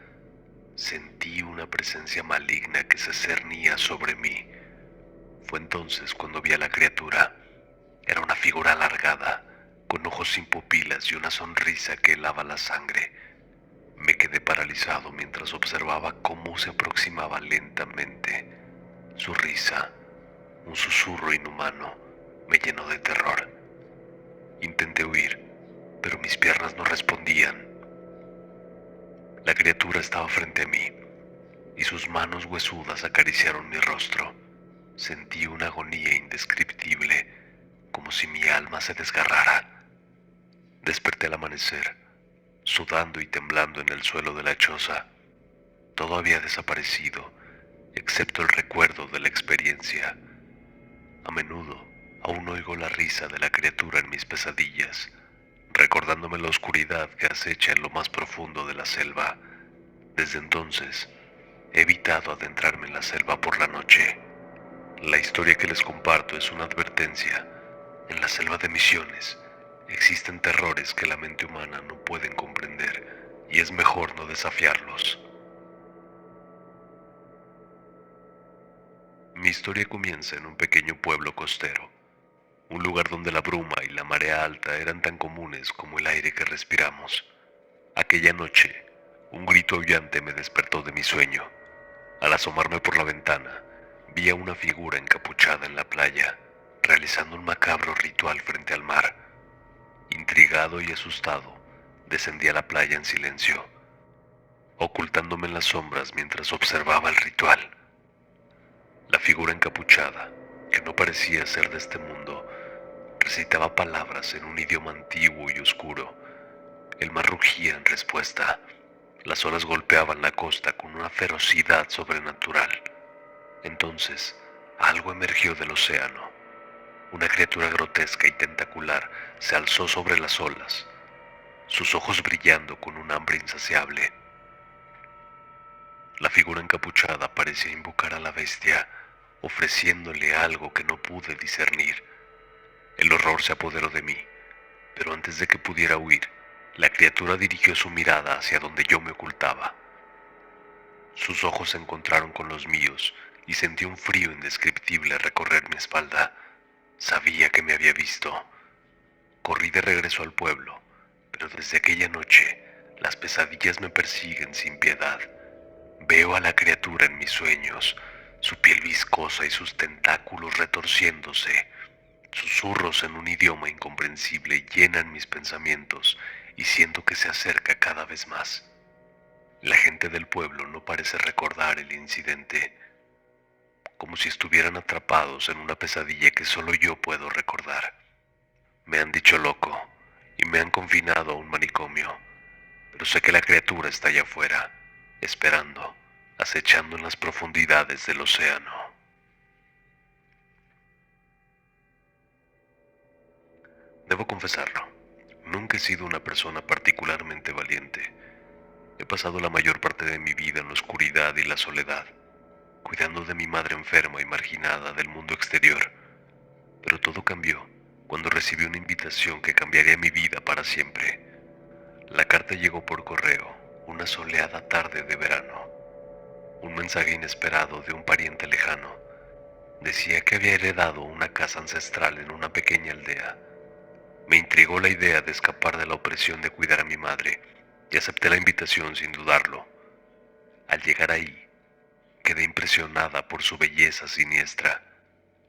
Sentí una presencia maligna que se cernía sobre mí. Fue entonces cuando vi a la criatura. Era una figura alargada, con ojos sin pupilas y una sonrisa que helaba la sangre. Me quedé paralizado mientras observaba cómo se aproximaba lentamente. Su risa, un susurro inhumano, me llenó de terror. Intenté huir, pero mis piernas no respondían. La criatura estaba frente a mí, y sus manos huesudas acariciaron mi rostro. Sentí una agonía indescriptible, como si mi alma se desgarrara. Desperté al amanecer, sudando y temblando en el suelo de la choza. Todo había desaparecido, excepto el recuerdo de la experiencia. A menudo aún oigo la risa de la criatura en mis pesadillas, recordándome la oscuridad que acecha en lo más profundo de la selva. Desde entonces, he evitado adentrarme en la selva por la noche. La historia que les comparto es una advertencia. En la selva de Misiones existen terrores que la mente humana no puede comprender y es mejor no desafiarlos. Mi historia comienza en un pequeño pueblo costero, un lugar donde la bruma y la marea alta eran tan comunes como el aire que respiramos. Aquella noche, un grito aullante me despertó de mi sueño. Al asomarme por la ventana, vi a una figura encapuchada en la playa, realizando un macabro ritual frente al mar. Intrigado y asustado, descendí a la playa en silencio, ocultándome en las sombras mientras observaba el ritual. La figura encapuchada, que no parecía ser de este mundo, recitaba palabras en un idioma antiguo y oscuro. El mar rugía en respuesta. Las olas golpeaban la costa con una ferocidad sobrenatural. Entonces, algo emergió del océano. Una criatura grotesca y tentacular se alzó sobre las olas, sus ojos brillando con un hambre insaciable. La figura encapuchada parecía invocar a la bestia, ofreciéndole algo que no pude discernir. El horror se apoderó de mí, pero antes de que pudiera huir, la criatura dirigió su mirada hacia donde yo me ocultaba. Sus ojos se encontraron con los míos y sentí un frío indescriptible recorrer mi espalda. Sabía que me había visto. Corrí de regreso al pueblo, pero desde aquella noche las pesadillas me persiguen sin piedad. Veo a la criatura en mis sueños, su piel viscosa y sus tentáculos retorciéndose. Susurros en un idioma incomprensible llenan mis pensamientos y siento que se acerca cada vez más. La gente del pueblo no parece recordar el incidente, como si estuvieran atrapados en una pesadilla que solo yo puedo recordar. Me han dicho loco y me han confinado a un manicomio, pero sé que la criatura está allá afuera, esperando, acechando en las profundidades del océano. Debo confesarlo, nunca he sido una persona particularmente valiente. He pasado la mayor parte de mi vida en la oscuridad y la soledad, cuidando de mi madre enferma y marginada del mundo exterior. Pero todo cambió cuando recibí una invitación que cambiaría mi vida para siempre. La carta llegó por correo, una soleada tarde de verano. Un mensaje inesperado de un pariente lejano. Decía que había heredado una casa ancestral en una pequeña aldea. Me intrigó la idea de escapar de la opresión de cuidar a mi madre y acepté la invitación sin dudarlo. Al llegar ahí, quedé impresionada por su belleza siniestra.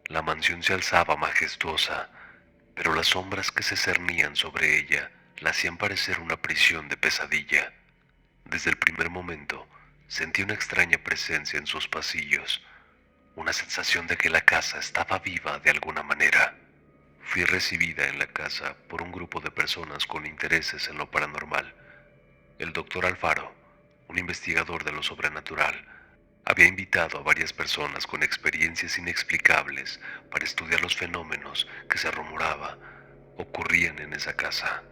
La mansión se alzaba majestuosa, pero las sombras que se cernían sobre ella la hacían parecer una prisión de pesadilla. Desde el primer momento sentí una extraña presencia en sus pasillos, una sensación de que la casa estaba viva de alguna manera. Fui recibida en la casa por un grupo de personas con intereses en lo paranormal. El doctor Alfaro, un investigador de lo sobrenatural, había invitado a varias personas con experiencias inexplicables para estudiar los fenómenos que se rumoraba ocurrían en esa casa.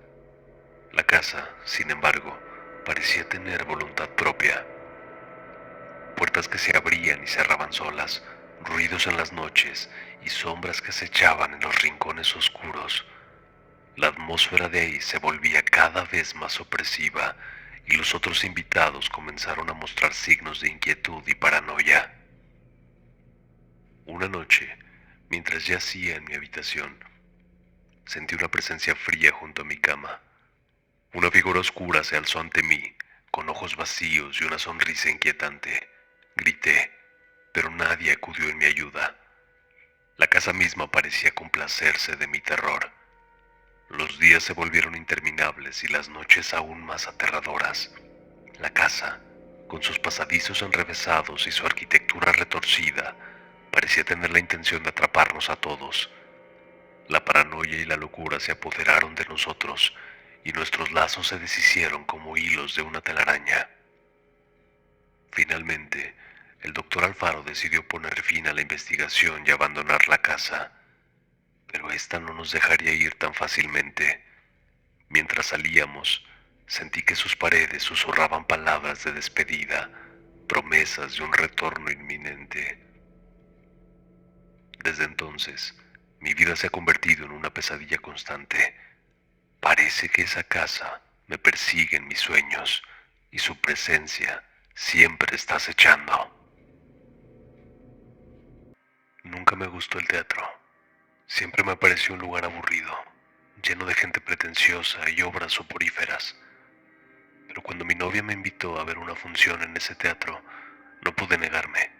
La casa, sin embargo, parecía tener voluntad propia. Puertas que se abrían y cerraban solas, ruidos en las noches y sombras que se echaban en los rincones oscuros. La atmósfera de ahí se volvía cada vez más opresiva y los otros invitados comenzaron a mostrar signos de inquietud y paranoia. Una noche, mientras yacía en mi habitación, sentí una presencia fría junto a mi cama. Una figura oscura se alzó ante mí, con ojos vacíos y una sonrisa inquietante. Grité, pero nadie acudió en mi ayuda. La casa misma parecía complacerse de mi terror. Los días se volvieron interminables y las noches aún más aterradoras. La casa, con sus pasadizos enrevesados y su arquitectura retorcida, parecía tener la intención de atraparnos a todos. La paranoia y la locura se apoderaron de nosotros y nuestros lazos se deshicieron como hilos de una telaraña. Finalmente, el doctor Alfaro decidió poner fin a la investigación y abandonar la casa, pero esta no nos dejaría ir tan fácilmente. Mientras salíamos, sentí que sus paredes susurraban palabras de despedida, promesas de un retorno inminente. Desde entonces, mi vida se ha convertido en una pesadilla constante. Parece que esa casa me persigue en mis sueños y su presencia siempre está acechando. Nunca me gustó el teatro. Siempre me pareció un lugar aburrido, lleno de gente pretenciosa y obras soporíferas. Pero cuando mi novia me invitó a ver una función en ese teatro, no pude negarme.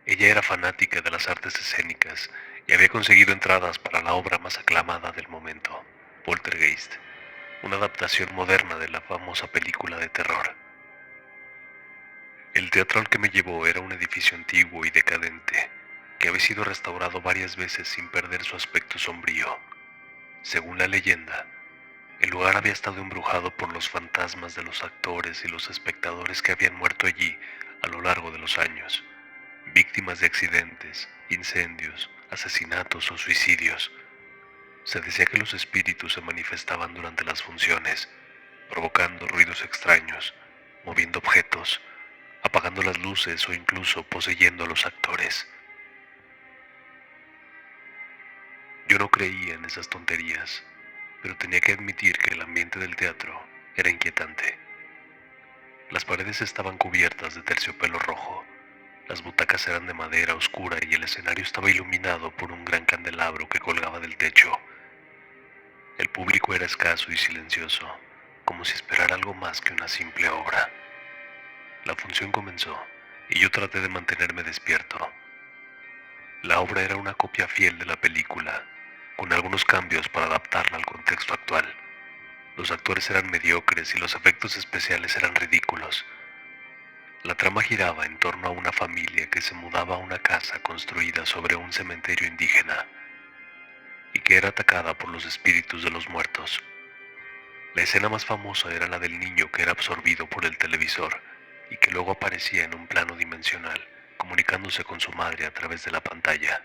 Ella era fanática de las artes escénicas y había conseguido entradas para la obra más aclamada del momento, Poltergeist, una adaptación moderna de la famosa película de terror. El teatro al que me llevó era un edificio antiguo y decadente, que había sido restaurado varias veces sin perder su aspecto sombrío. Según la leyenda, el lugar había estado embrujado por los fantasmas de los actores y los espectadores que habían muerto allí a lo largo de los años, víctimas de accidentes, incendios, asesinatos o suicidios. Se decía que los espíritus se manifestaban durante las funciones, provocando ruidos extraños, moviendo objetos, apagando las luces o incluso poseyendo a los actores. Yo no creía en esas tonterías, pero tenía que admitir que el ambiente del teatro era inquietante. Las paredes estaban cubiertas de terciopelo rojo, las butacas eran de madera oscura y el escenario estaba iluminado por un gran candelabro que colgaba del techo. El público era escaso y silencioso, como si esperara algo más que una simple obra. La función comenzó y yo traté de mantenerme despierto. La obra era una copia fiel de la película, con algunos cambios para adaptarla al contexto actual. Los actores eran mediocres y los efectos especiales eran ridículos. La trama giraba en torno a una familia que se mudaba a una casa construida sobre un cementerio indígena y que era atacada por los espíritus de los muertos. La escena más famosa era la del niño que era absorbido por el televisor y que luego aparecía en un plano dimensional, comunicándose con su madre a través de la pantalla.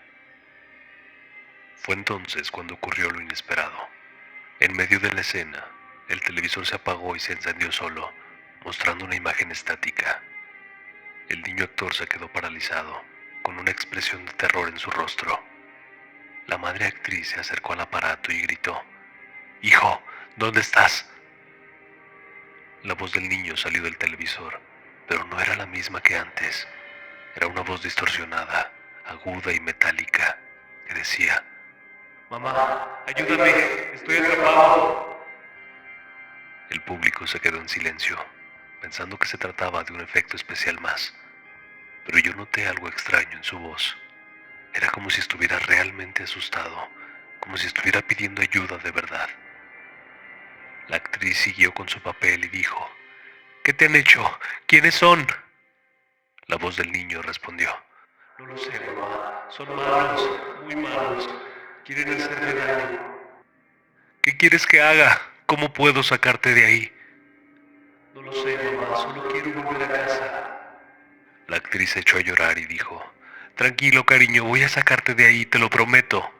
Fue entonces cuando ocurrió lo inesperado. En medio de la escena, el televisor se apagó y se encendió solo, mostrando una imagen estática. El niño actor se quedó paralizado, con una expresión de terror en su rostro. La madre actriz se acercó al aparato y gritó: «Hijo, ¿dónde estás?». La voz del niño salió del televisor, pero no era la misma que antes. Era una voz distorsionada, aguda y metálica, que decía: «Mamá, ayúdame, estoy atrapado». El público se quedó en silencio, pensando que se trataba de un efecto especial más, pero yo noté algo extraño en su voz. Era como si estuviera realmente asustado, como si estuviera pidiendo ayuda de verdad. La actriz siguió con su papel y dijo: ¿Qué te han hecho? ¿Quiénes son? La voz del niño respondió: No lo sé, mamá. Son malos, muy malos. Quieren hacerme daño. ¿Qué quieres que haga? ¿Cómo puedo sacarte de ahí? No lo sé, mamá. Solo quiero volver a casa. La actriz se echó a llorar y dijo: Tranquilo, cariño. Voy a sacarte de ahí, te lo prometo.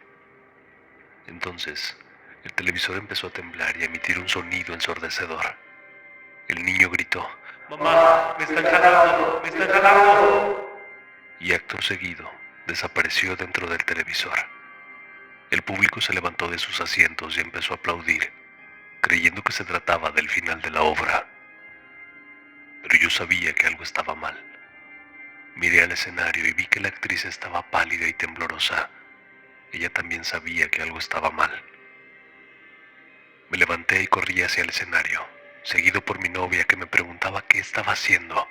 Entonces, el televisor empezó a temblar y a emitir un sonido ensordecedor. El niño gritó: Mamá, me están jalando, me están jalando. Y acto seguido, desapareció dentro del televisor. El público se levantó de sus asientos y empezó a aplaudir, creyendo que se trataba del final de la obra. Pero yo sabía que algo estaba mal. Miré al escenario y vi que la actriz estaba pálida y temblorosa. Ella también sabía que algo estaba mal. Me levanté y corrí hacia el escenario, seguido por mi novia que me preguntaba qué estaba haciendo.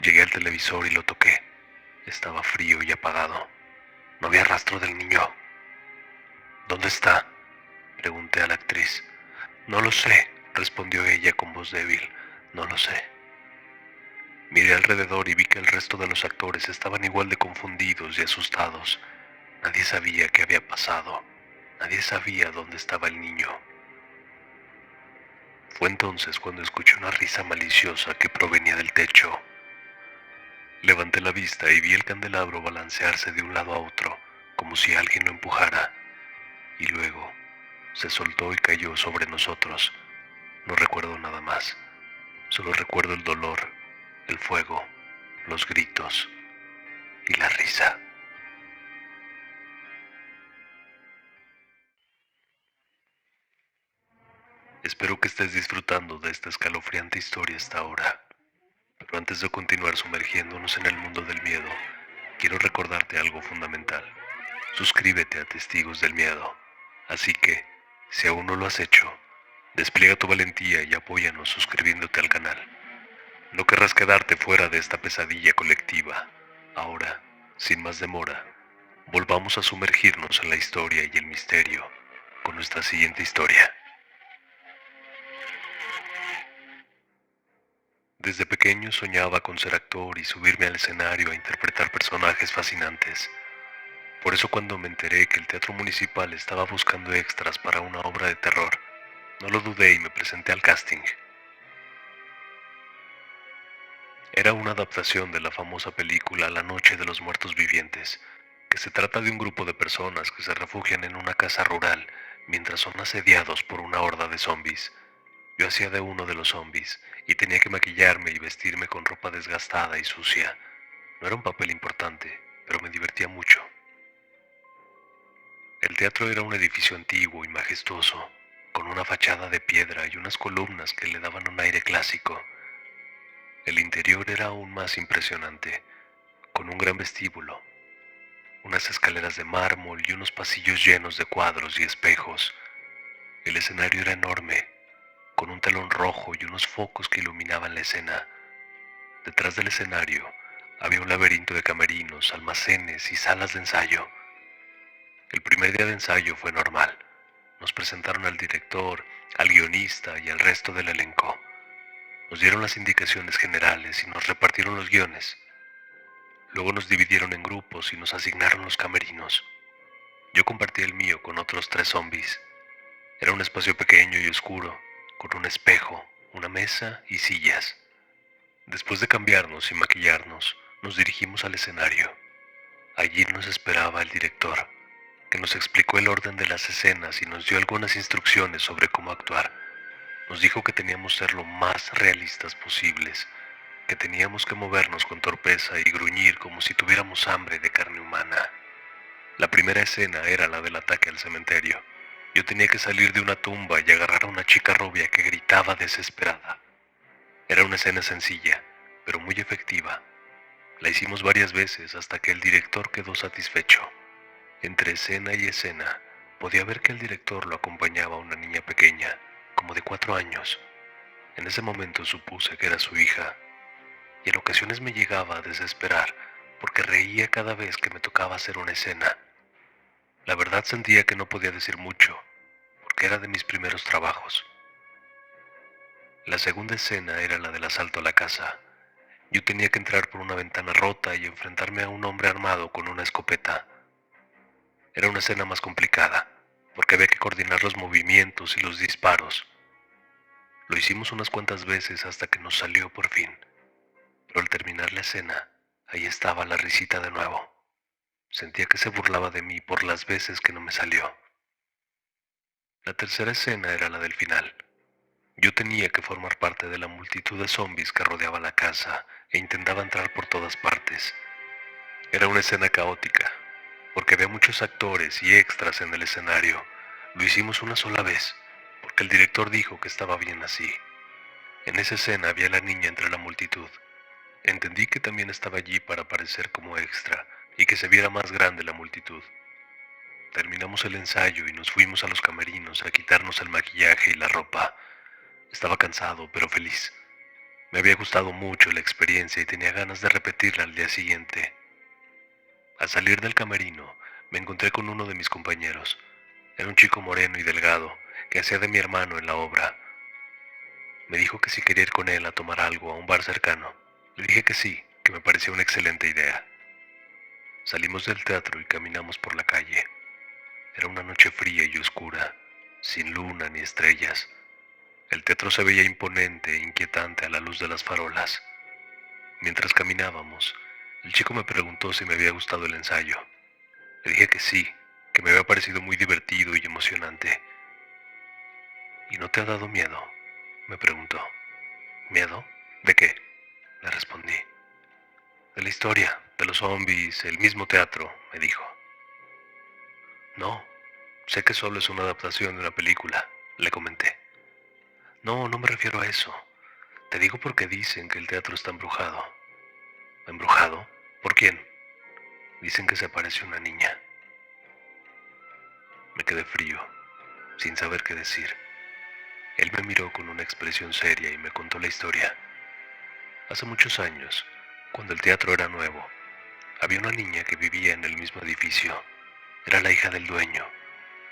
Llegué al televisor y lo toqué. Estaba frío y apagado. No había rastro del niño. ¿Dónde está?, pregunté a la actriz. No lo sé, respondió ella con voz débil. No lo sé. Miré alrededor y vi que el resto de los actores estaban igual de confundidos y asustados. Nadie sabía qué había pasado. Nadie sabía dónde estaba el niño. Fue entonces cuando escuché una risa maliciosa que provenía del techo. Levanté la vista y vi el candelabro balancearse de un lado a otro, como si alguien lo empujara. Y luego se soltó y cayó sobre nosotros. No recuerdo nada más. Solo recuerdo el dolor, el fuego, los gritos y la risa. Espero que estés disfrutando de esta escalofriante historia hasta ahora. Pero antes de continuar sumergiéndonos en el mundo del miedo, quiero recordarte algo fundamental. Suscríbete a Testigos del Miedo. Así que, si aún no lo has hecho, despliega tu valentía y apóyanos suscribiéndote al canal. No querrás quedarte fuera de esta pesadilla colectiva. Ahora, sin más demora, volvamos a sumergirnos en la historia y el misterio con nuestra siguiente historia. Desde pequeño soñaba con ser actor y subirme al escenario a interpretar personajes fascinantes. Por eso cuando me enteré que el Teatro Municipal estaba buscando extras para una obra de terror, no lo dudé y me presenté al casting. Era una adaptación de la famosa película La Noche de los Muertos Vivientes, que se trata de un grupo de personas que se refugian en una casa rural mientras son asediados por una horda de zombies. Yo hacía de uno de los zombies y tenía que maquillarme y vestirme con ropa desgastada y sucia. No era un papel importante, pero me divertía mucho. El teatro era un edificio antiguo y majestuoso, con una fachada de piedra y unas columnas que le daban un aire clásico. El interior era aún más impresionante, con un gran vestíbulo, unas escaleras de mármol y unos pasillos llenos de cuadros y espejos. El escenario era enorme, con un telón rojo y unos focos que iluminaban la escena. Detrás del escenario había un laberinto de camerinos, almacenes y salas de ensayo. El primer día de ensayo fue normal. Nos presentaron al director, al guionista y al resto del elenco. Nos dieron las indicaciones generales y nos repartieron los guiones. Luego nos dividieron en grupos y nos asignaron los camerinos. Yo compartí el mío con otros 3 zombies. Era un espacio pequeño y oscuro, con un espejo, una mesa y sillas. Después de cambiarnos y maquillarnos, nos dirigimos al escenario. Allí nos esperaba el director, que nos explicó el orden de las escenas y nos dio algunas instrucciones sobre cómo actuar. Nos dijo que teníamos que ser lo más realistas posibles, que teníamos que movernos con torpeza y gruñir como si tuviéramos hambre de carne humana. La primera escena era la del ataque al cementerio. Yo tenía que salir de una tumba y agarrar a una chica rubia que gritaba desesperada. Era una escena sencilla, pero muy efectiva. La hicimos varias veces hasta que el director quedó satisfecho. Entre escena y escena, podía ver que el director lo acompañaba a una niña pequeña, como de 4 años. En ese momento supuse que era su hija, y en ocasiones me llegaba a desesperar porque reía cada vez que me tocaba hacer una escena. La verdad sentía que no podía decir mucho, porque era de mis primeros trabajos. La segunda escena era la del asalto a la casa. Yo tenía que entrar por una ventana rota y enfrentarme a un hombre armado con una escopeta. Era una escena más complicada, porque había que coordinar los movimientos y los disparos. Lo hicimos unas cuantas veces hasta que nos salió por fin. Pero al terminar la escena, ahí estaba la risita de nuevo. Sentía que se burlaba de mí por las veces que no me salió. La tercera escena era la del final. Yo tenía que formar parte de la multitud de zombies que rodeaba la casa e intentaba entrar por todas partes. Era una escena caótica, porque había muchos actores y extras en el escenario. Lo hicimos una sola vez, porque el director dijo que estaba bien así. En esa escena había la niña entre la multitud. Entendí que también estaba allí para aparecer como extra y que se viera más grande la multitud. Terminamos el ensayo y nos fuimos a los camerinos a quitarnos el maquillaje y la ropa. Estaba cansado, pero feliz. Me había gustado mucho la experiencia y tenía ganas de repetirla al día siguiente. Al salir del camerino, me encontré con uno de mis compañeros. Era un chico moreno y delgado, que hacía de mi hermano en la obra. Me dijo que si quería ir con él a tomar algo a un bar cercano. Le dije que sí, que me parecía una excelente idea. Salimos del teatro y caminamos por la calle. Era una noche fría y oscura, sin luna ni estrellas. El teatro se veía imponente e inquietante a la luz de las farolas. Mientras caminábamos, el chico me preguntó si me había gustado el ensayo. Le dije que sí, que me había parecido muy divertido y emocionante. ¿Y no te ha dado miedo?, me preguntó. ¿Miedo? ¿De qué?, le respondí. De la historia, de los zombies, el mismo teatro, me dijo. No, sé que solo es una adaptación de una película, le comenté. No, no me refiero a eso. Te digo porque dicen que el teatro está embrujado. ¿Embrujado? ¿Por quién? Dicen que se aparece una niña. Me quedé frío, sin saber qué decir. Él me miró con una expresión seria y me contó la historia. Hace muchos años, cuando el teatro era nuevo, había una niña que vivía en el mismo edificio. Era la hija del dueño,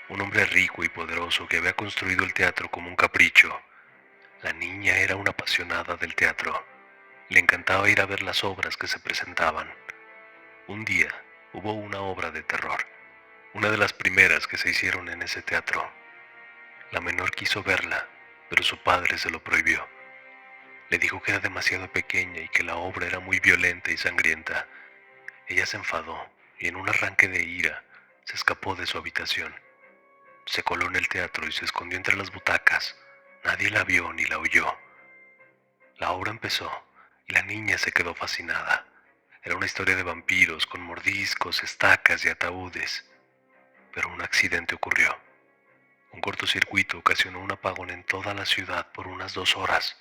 un hombre rico y poderoso que había construido el teatro como un capricho. La niña era una apasionada del teatro. Le encantaba ir a ver las obras que se presentaban. Un día hubo una obra de terror, una de las primeras que se hicieron en ese teatro. La menor quiso verla, pero su padre se lo prohibió. Le dijo que era demasiado pequeña y que la obra era muy violenta y sangrienta. Ella se enfadó y en un arranque de ira se escapó de su habitación. Se coló en el teatro y se escondió entre las butacas. Nadie la vio ni la oyó. La obra empezó y la niña se quedó fascinada. Era una historia de vampiros con mordiscos, estacas y ataúdes. Pero un accidente ocurrió. Un cortocircuito ocasionó un apagón en toda la ciudad por unas 2 horas.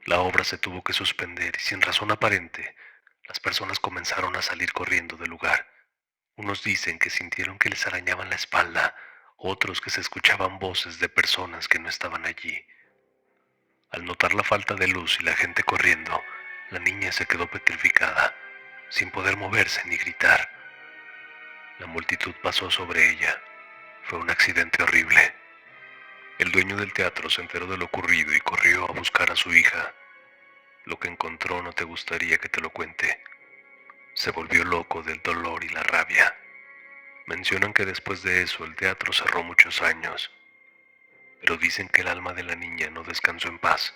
La obra se tuvo que suspender y sin razón aparente, las personas comenzaron a salir corriendo del lugar. Unos dicen que sintieron que les arañaban la espalda, otros que se escuchaban voces de personas que no estaban allí. Al notar la falta de luz y la gente corriendo, la niña se quedó petrificada, sin poder moverse ni gritar. La multitud pasó sobre ella. Fue un accidente horrible. El dueño del teatro se enteró de lo ocurrido y corrió a buscar a su hija. Lo que encontró no te gustaría que te lo cuente. Se volvió loco del dolor y la rabia. Mencionan que después de eso el teatro cerró muchos años, pero dicen que el alma de la niña no descansó en paz,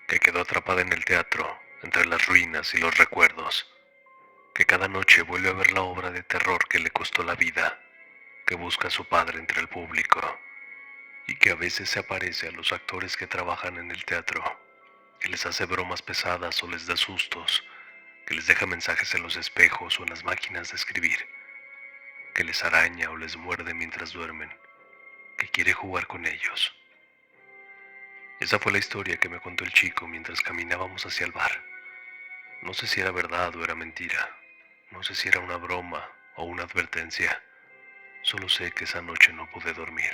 que quedó atrapada en el teatro, entre las ruinas y los recuerdos, que cada noche vuelve a ver la obra de terror que le costó la vida, que busca a su padre entre el público, y que a veces se aparece a los actores que trabajan en el teatro, que les hace bromas pesadas o les da sustos, que les deja mensajes en los espejos o en las máquinas de escribir, que les araña o les muerde mientras duermen, que quiere jugar con ellos. Esa fue la historia que me contó el chico mientras caminábamos hacia el bar. No sé si era verdad o era mentira, no sé si era una broma o una advertencia, solo sé que esa noche no pude dormir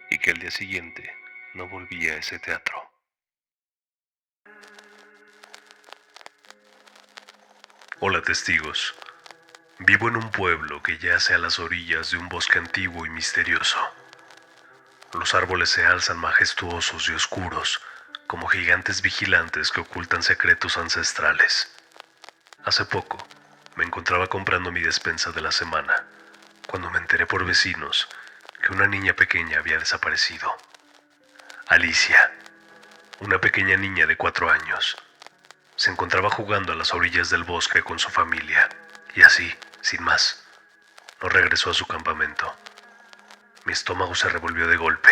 y que al día siguiente no volví a ese teatro. Hola testigos. Vivo en un pueblo que yace a las orillas de un bosque antiguo y misterioso. Los árboles se alzan majestuosos y oscuros, como gigantes vigilantes que ocultan secretos ancestrales. Hace poco, me encontraba comprando mi despensa de la semana, cuando me enteré por vecinos que una niña pequeña había desaparecido. Alicia, una pequeña niña de 4 años, se encontraba jugando a las orillas del bosque con su familia, y así, sin más, no regresó a su campamento. Mi estómago se revolvió de golpe.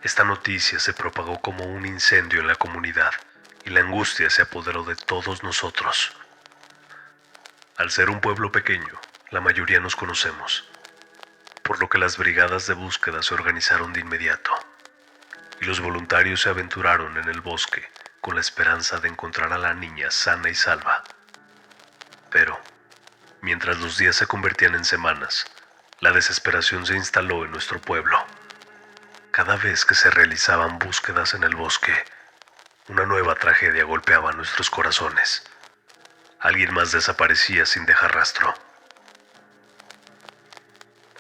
Esta noticia se propagó como un incendio en la comunidad y la angustia se apoderó de todos nosotros. Al ser un pueblo pequeño, la mayoría nos conocemos, por lo que las brigadas de búsqueda se organizaron de inmediato, y los voluntarios se aventuraron en el bosque con la esperanza de encontrar a la niña sana y salva. Pero, mientras los días se convertían en semanas, la desesperación se instaló en nuestro pueblo. Cada vez que se realizaban búsquedas en el bosque, una nueva tragedia golpeaba nuestros corazones. Alguien más desaparecía sin dejar rastro.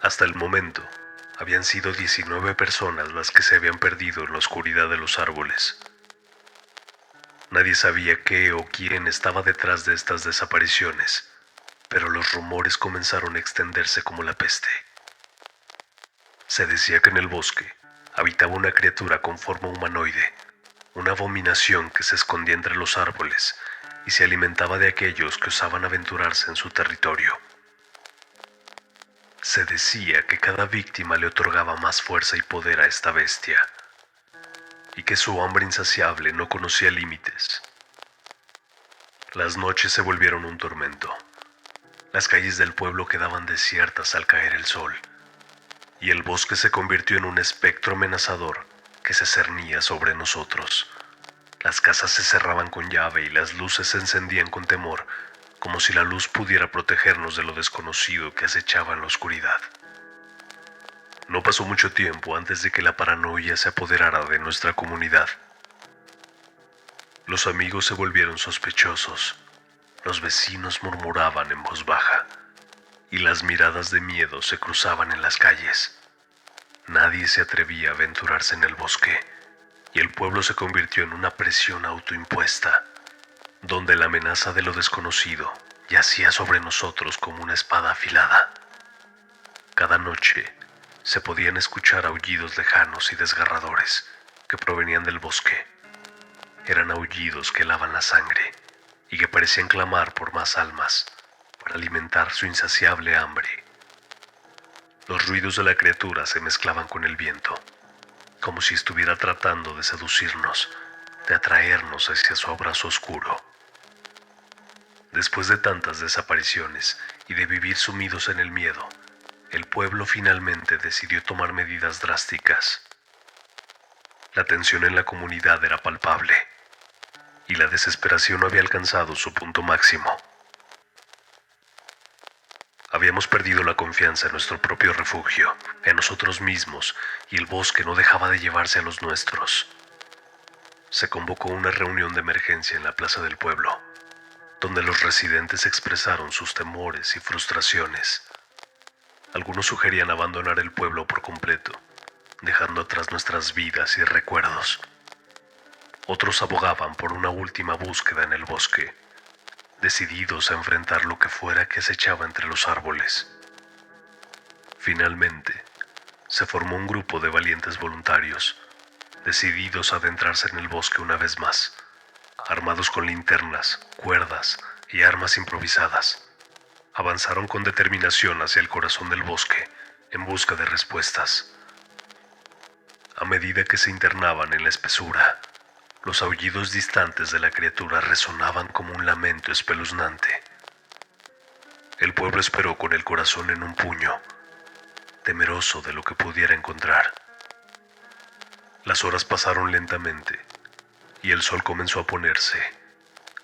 Hasta el momento, habían sido 19 personas las que se habían perdido en la oscuridad de los árboles. Nadie sabía qué o quién estaba detrás de estas desapariciones, pero los rumores comenzaron a extenderse como la peste. Se decía que en el bosque habitaba una criatura con forma humanoide, una abominación que se escondía entre los árboles y se alimentaba de aquellos que osaban aventurarse en su territorio. Se decía que cada víctima le otorgaba más fuerza y poder a esta bestia, y que su hambre insaciable no conocía límites. Las noches se volvieron un tormento. Las calles del pueblo quedaban desiertas al caer el sol, y el bosque se convirtió en un espectro amenazador que se cernía sobre nosotros. Las casas se cerraban con llave y las luces se encendían con temor, como si la luz pudiera protegernos de lo desconocido que acechaba en la oscuridad. No pasó mucho tiempo antes de que la paranoia se apoderara de nuestra comunidad. Los amigos se volvieron sospechosos, los vecinos murmuraban en voz baja, y las miradas de miedo se cruzaban en las calles. Nadie se atrevía a aventurarse en el bosque, y el pueblo se convirtió en una presión autoimpuesta, donde la amenaza de lo desconocido yacía sobre nosotros como una espada afilada. Cada noche se podían escuchar aullidos lejanos y desgarradores que provenían del bosque. Eran aullidos que helaban la sangre y que parecían clamar por más almas para alimentar su insaciable hambre. Los ruidos de la criatura se mezclaban con el viento, como si estuviera tratando de seducirnos, de atraernos hacia su abrazo oscuro. Después de tantas desapariciones y de vivir sumidos en el miedo, el pueblo finalmente decidió tomar medidas drásticas. La tensión en la comunidad era palpable, y la desesperación había alcanzado su punto máximo. Habíamos perdido la confianza en nuestro propio refugio, en nosotros mismos, y el bosque no dejaba de llevarse a los nuestros. Se convocó una reunión de emergencia en la plaza del pueblo, donde los residentes expresaron sus temores y frustraciones. Algunos sugerían abandonar el pueblo por completo, dejando atrás nuestras vidas y recuerdos. Otros abogaban por una última búsqueda en el bosque, decididos a enfrentar lo que fuera que acechaba entre los árboles. Finalmente, se formó un grupo de valientes voluntarios, decididos a adentrarse en el bosque una vez más, armados con linternas, cuerdas y armas improvisadas. Avanzaron con determinación hacia el corazón del bosque, en busca de respuestas. A medida que se internaban en la espesura, los aullidos distantes de la criatura resonaban como un lamento espeluznante. El pueblo esperó con el corazón en un puño, temeroso de lo que pudiera encontrar. Las horas pasaron lentamente, y el sol comenzó a ponerse,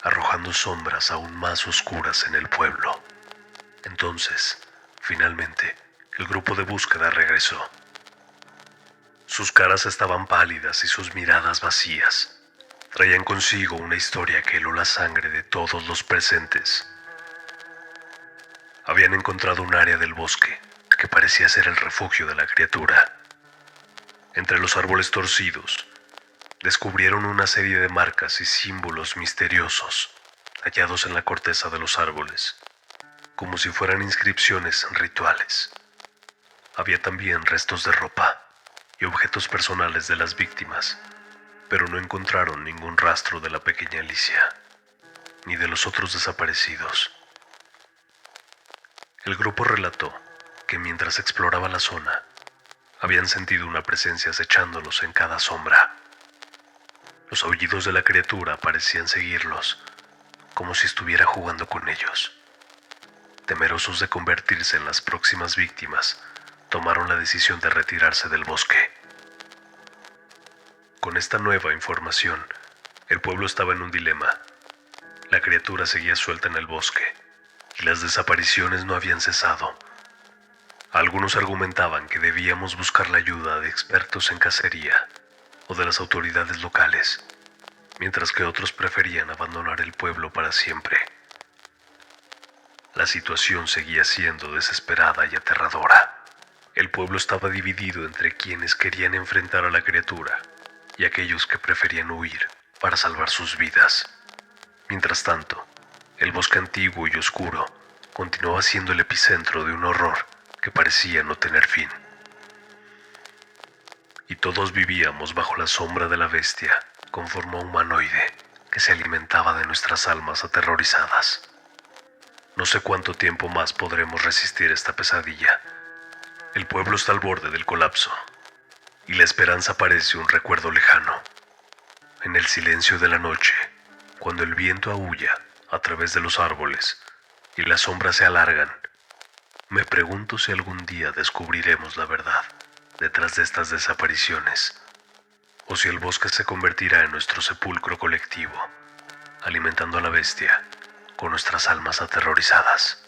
arrojando sombras aún más oscuras en el pueblo. Entonces, finalmente, el grupo de búsqueda regresó. Sus caras estaban pálidas y sus miradas vacías. Traían consigo una historia que heló la sangre de todos los presentes. Habían encontrado un área del bosque que parecía ser el refugio de la criatura. Entre los árboles torcidos, descubrieron una serie de marcas y símbolos misteriosos hallados en la corteza de los árboles, como si fueran inscripciones rituales. Había también restos de ropa y objetos personales de las víctimas, pero no encontraron ningún rastro de la pequeña Alicia, ni de los otros desaparecidos. El grupo relató que mientras exploraba la zona, habían sentido una presencia acechándolos en cada sombra. Los aullidos de la criatura parecían seguirlos, como si estuviera jugando con ellos. Temerosos de convertirse en las próximas víctimas, tomaron la decisión de retirarse del bosque. Con esta nueva información, el pueblo estaba en un dilema. La criatura seguía suelta en el bosque, y las desapariciones no habían cesado. Algunos argumentaban que debíamos buscar la ayuda de expertos en cacería o de las autoridades locales, mientras que otros preferían abandonar el pueblo para siempre. La situación seguía siendo desesperada y aterradora. El pueblo estaba dividido entre quienes querían enfrentar a la criatura y aquellos que preferían huir para salvar sus vidas. Mientras tanto, el bosque antiguo y oscuro continuaba siendo el epicentro de un horror que parecía no tener fin. Y todos vivíamos bajo la sombra de la bestia, con forma humanoide, que se alimentaba de nuestras almas aterrorizadas. No sé cuánto tiempo más podremos resistir esta pesadilla. El pueblo está al borde del colapso, y la esperanza parece un recuerdo lejano. En el silencio de la noche, cuando el viento aúlla a través de los árboles y las sombras se alargan, me pregunto si algún día descubriremos la verdad detrás de estas desapariciones, o si el bosque se convertirá en nuestro sepulcro colectivo, alimentando a la bestia con nuestras almas aterrorizadas.